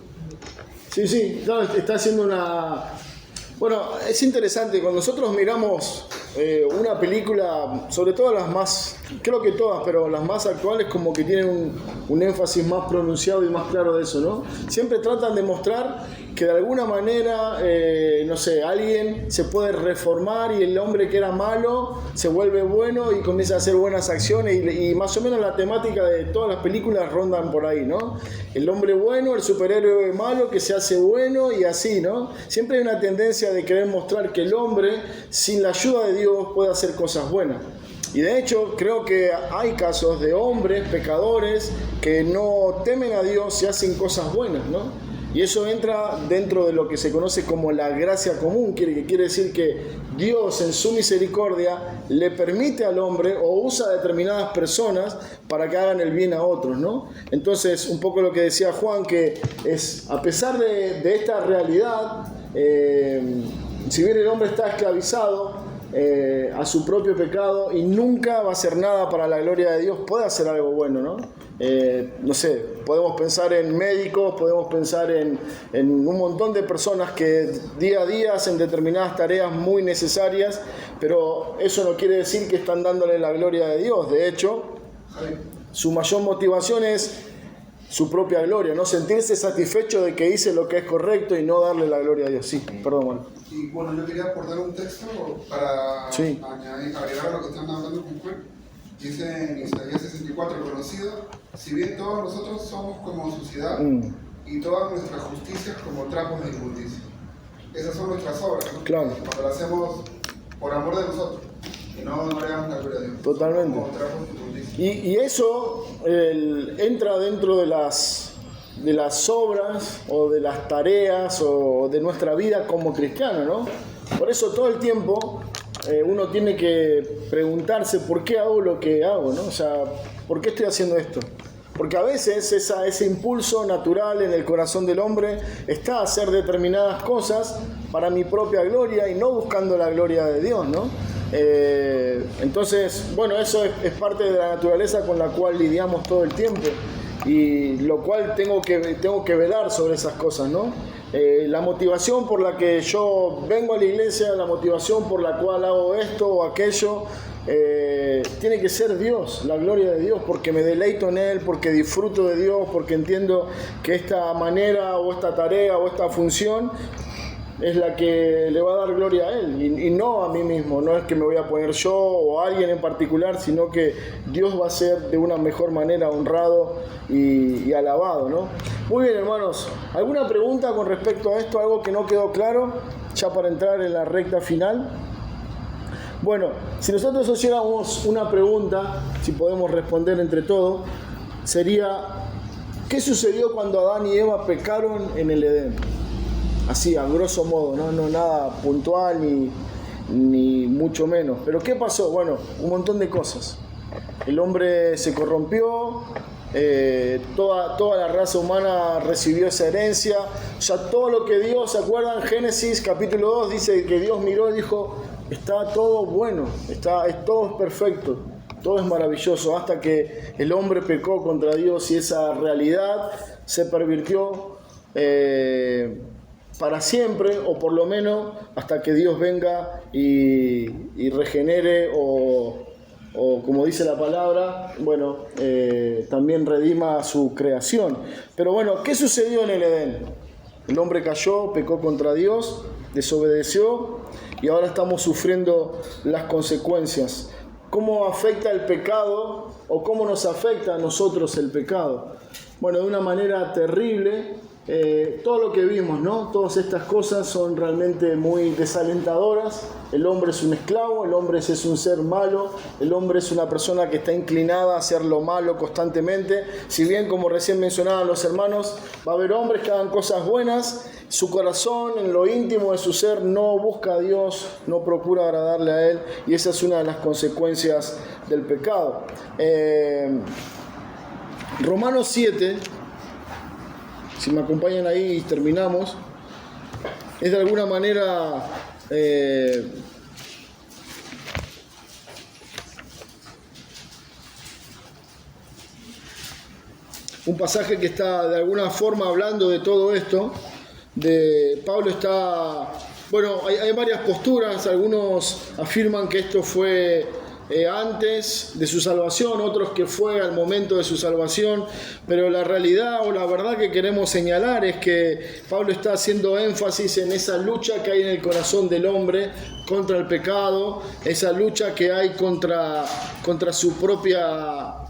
Speaker 1: Sí, claro, está haciendo una... Bueno, es interesante, cuando nosotros miramos una película, sobre todo las más, creo que todas, pero las más actuales como que tienen un énfasis más pronunciado y más claro de eso, ¿no? Siempre tratan de mostrar que de alguna manera, no sé, alguien se puede reformar y el hombre que era malo se vuelve bueno y comienza a hacer buenas acciones y más o menos la temática de todas las películas rondan por ahí, ¿no? El hombre bueno, el superhéroe malo que se hace bueno y así, ¿no? Siempre hay una tendencia de querer mostrar que el hombre, sin la ayuda de Dios, puede hacer cosas buenas. Y de hecho creo que hay casos de hombres, pecadores, que no temen a Dios y hacen cosas buenas, ¿no? Y eso entra dentro de lo que se conoce como la gracia común, que quiere decir que Dios en su misericordia le permite al hombre o usa a determinadas personas para que hagan el bien a otros, ¿no? Entonces, un poco lo que decía Juan, que es, a pesar de esta realidad, si bien el hombre está esclavizado a su propio pecado y nunca va a hacer nada para la gloria de Dios, puede hacer algo bueno, ¿no? No sé, podemos pensar en médicos, podemos pensar en un montón de personas que día a día hacen determinadas tareas muy necesarias, pero eso no quiere decir que están dándole la gloria de Dios. De hecho, su mayor motivación es su propia gloria, no sentirse satisfecho de que hice lo que es correcto y no darle la gloria a Dios. Sí, perdón, Juan.
Speaker 2: Y bueno, yo quería aportar un texto para agregar a lo que están hablando con Juan. Dice en Isaías 64, conocido, si bien todos nosotros somos como suciedad y todas nuestras justicias como trapos de inmundicia. Esas son nuestras obras, ¿no?
Speaker 1: Claro.
Speaker 2: Cuando las hacemos por amor de nosotros, que no le damos la gloria a Dios.
Speaker 1: Totalmente.
Speaker 2: Como trapos de inmundicia.
Speaker 1: Y eso entra dentro de las obras o de las tareas o de nuestra vida como cristiano, ¿no? Por eso todo el tiempo uno tiene que preguntarse por qué hago lo que hago, ¿no? O sea, ¿por qué estoy haciendo esto? Porque a veces ese impulso natural en el corazón del hombre está a hacer determinadas cosas para mi propia gloria y no buscando la gloria de Dios, ¿no? Entonces, bueno, eso es parte de la naturaleza con la cual lidiamos todo el tiempo y lo cual tengo que velar sobre esas cosas, ¿no? La motivación por la que yo vengo a la iglesia, la motivación por la cual hago esto o aquello, tiene que ser Dios, la gloria de Dios, porque me deleito en Él, porque disfruto de Dios, porque entiendo que esta manera o esta tarea o esta función es la que le va a dar gloria a Él y no a mí mismo. No es que me voy a poner yo o alguien en particular, sino que Dios va a ser de una mejor manera honrado y alabado, ¿no? Muy bien, hermanos, ¿alguna pregunta con respecto a esto? ¿Algo que no quedó claro ya para entrar en la recta final? Bueno, si nosotros hiciéramos una pregunta, si podemos responder entre todos, sería: ¿qué sucedió cuando Adán y Eva pecaron en el Edén? Así, a grosso modo, no nada puntual ni mucho menos. ¿Pero qué pasó? Bueno, un montón de cosas. El hombre se corrompió, toda la raza humana recibió esa herencia. O sea, todo lo que Dios, ¿se acuerdan? Génesis capítulo 2 dice que Dios miró y dijo: está todo bueno, todo es perfecto, todo es maravilloso, hasta que el hombre pecó contra Dios y esa realidad se pervirtió para siempre, o por lo menos hasta que Dios venga y regenere o como dice la palabra, bueno, también redima su creación. Pero bueno, ¿qué sucedió en el Edén? El hombre cayó, pecó contra Dios, desobedeció y ahora estamos sufriendo las consecuencias. ¿Cómo afecta el pecado o cómo nos afecta a nosotros el pecado? Bueno, de una manera terrible. Todo lo que vimos, ¿no? Todas estas cosas son realmente muy desalentadoras. El hombre es un esclavo, el hombre es un ser malo, el hombre es una persona que está inclinada a hacer lo malo constantemente. Si bien, como recién mencionaban los hermanos, va a haber hombres que hagan cosas buenas, su corazón, en lo íntimo de su ser, no busca a Dios, no procura agradarle a Él, y esa es una de las consecuencias del pecado. Romanos 7, si me acompañan ahí y terminamos, es de alguna manera un pasaje que está de alguna forma hablando de todo esto. Pablo está, bueno, hay varias posturas. Algunos afirman que esto fue antes de su salvación, otros que fue al momento de su salvación, pero la realidad o la verdad que queremos señalar es que Pablo está haciendo énfasis en esa lucha que hay en el corazón del hombre contra el pecado, esa lucha que hay contra su propia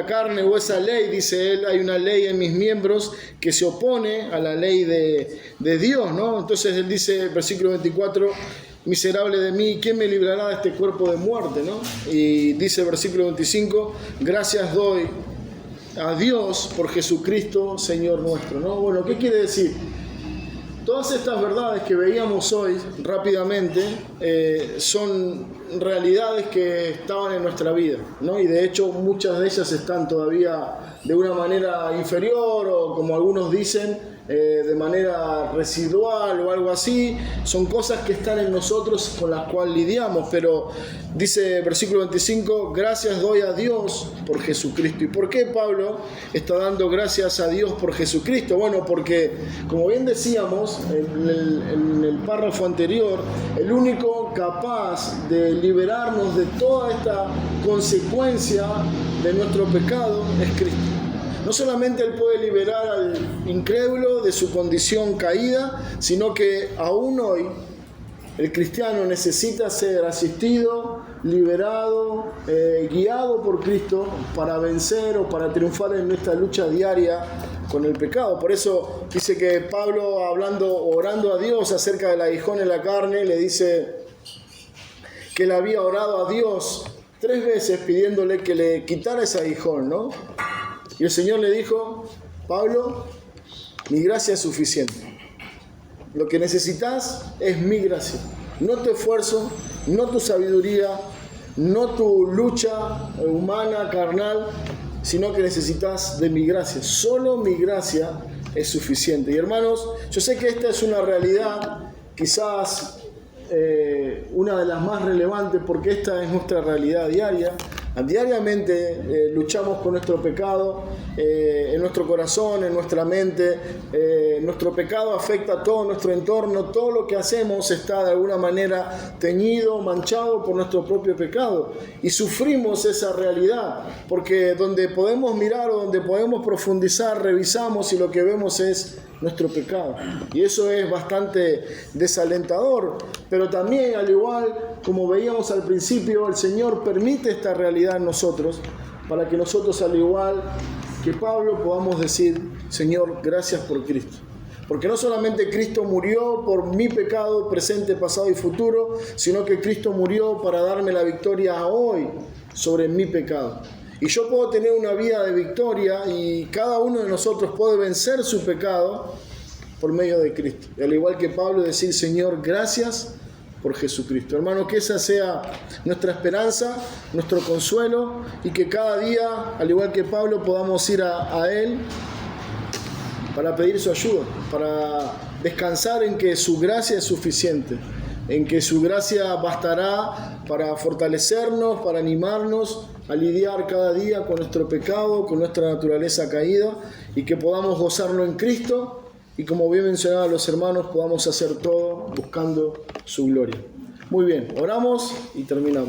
Speaker 1: carne, o esa ley, dice él: hay una ley en mis miembros que se opone a la ley de Dios, ¿no? Entonces él dice, versículo 24, miserable de mí, ¿quién me librará de este cuerpo de muerte?, ¿no? Y dice el versículo 25, gracias doy a Dios por Jesucristo, Señor nuestro, ¿no? Bueno, ¿qué quiere decir? Todas estas verdades que veíamos hoy rápidamente son realidades que estaban en nuestra vida, ¿no? Y de hecho muchas de ellas están todavía de una manera inferior o, como algunos dicen, de manera residual o algo así. Son cosas que están en nosotros con las cuales lidiamos, pero dice versículo 25, gracias doy a Dios por Jesucristo. ¿Y por qué Pablo está dando gracias a Dios por Jesucristo? Bueno, porque como bien decíamos en el párrafo anterior, el único capaz de liberarnos de toda esta consecuencia de nuestro pecado es Cristo. No solamente Él puede liberar al incrédulo de su condición caída, sino que aún hoy el cristiano necesita ser asistido, liberado, guiado por Cristo para vencer o para triunfar en esta lucha diaria con el pecado. Por eso dice que Pablo, orando a Dios acerca del aguijón en la carne, le dice que él había orado a Dios 3 veces pidiéndole que le quitara ese aguijón, ¿no? Y el Señor le dijo, Pablo, mi gracia es suficiente. Lo que necesitas es mi gracia. No tu esfuerzo, no tu sabiduría, no tu lucha humana, carnal, sino que necesitas de mi gracia. Solo mi gracia es suficiente. Y hermanos, yo sé que esta es una realidad, quizás una de las más relevantes, porque esta es nuestra realidad diaria. Diariamente luchamos con nuestro pecado en nuestro corazón, en nuestra mente. Nuestro pecado afecta a todo nuestro entorno. Todo lo que hacemos está de alguna manera teñido, manchado por nuestro propio pecado. Y sufrimos esa realidad, porque donde podemos mirar o donde podemos profundizar, revisamos y lo que vemos es nuestro pecado. Y eso es bastante desalentador. Pero también, al igual como veíamos al principio, el Señor permite esta realidad en nosotros para que nosotros, al igual que Pablo, podamos decir, Señor, gracias por Cristo. Porque no solamente Cristo murió por mi pecado presente, pasado y futuro, sino que Cristo murió para darme la victoria hoy sobre mi pecado. Y yo puedo tener una vida de victoria y cada uno de nosotros puede vencer su pecado por medio de Cristo. Y al igual que Pablo, decir, Señor, gracias por Jesucristo. Hermano, que esa sea nuestra esperanza, nuestro consuelo, y que cada día, al igual que Pablo, podamos ir a Él para pedir su ayuda, para descansar en que su gracia es suficiente, en que su gracia bastará para fortalecernos, para animarnos a lidiar cada día con nuestro pecado, con nuestra naturaleza caída, y que podamos gozarlo en Cristo, y como bien mencionaban los hermanos, podamos hacer todo buscando su gloria. Muy bien, oramos y terminamos.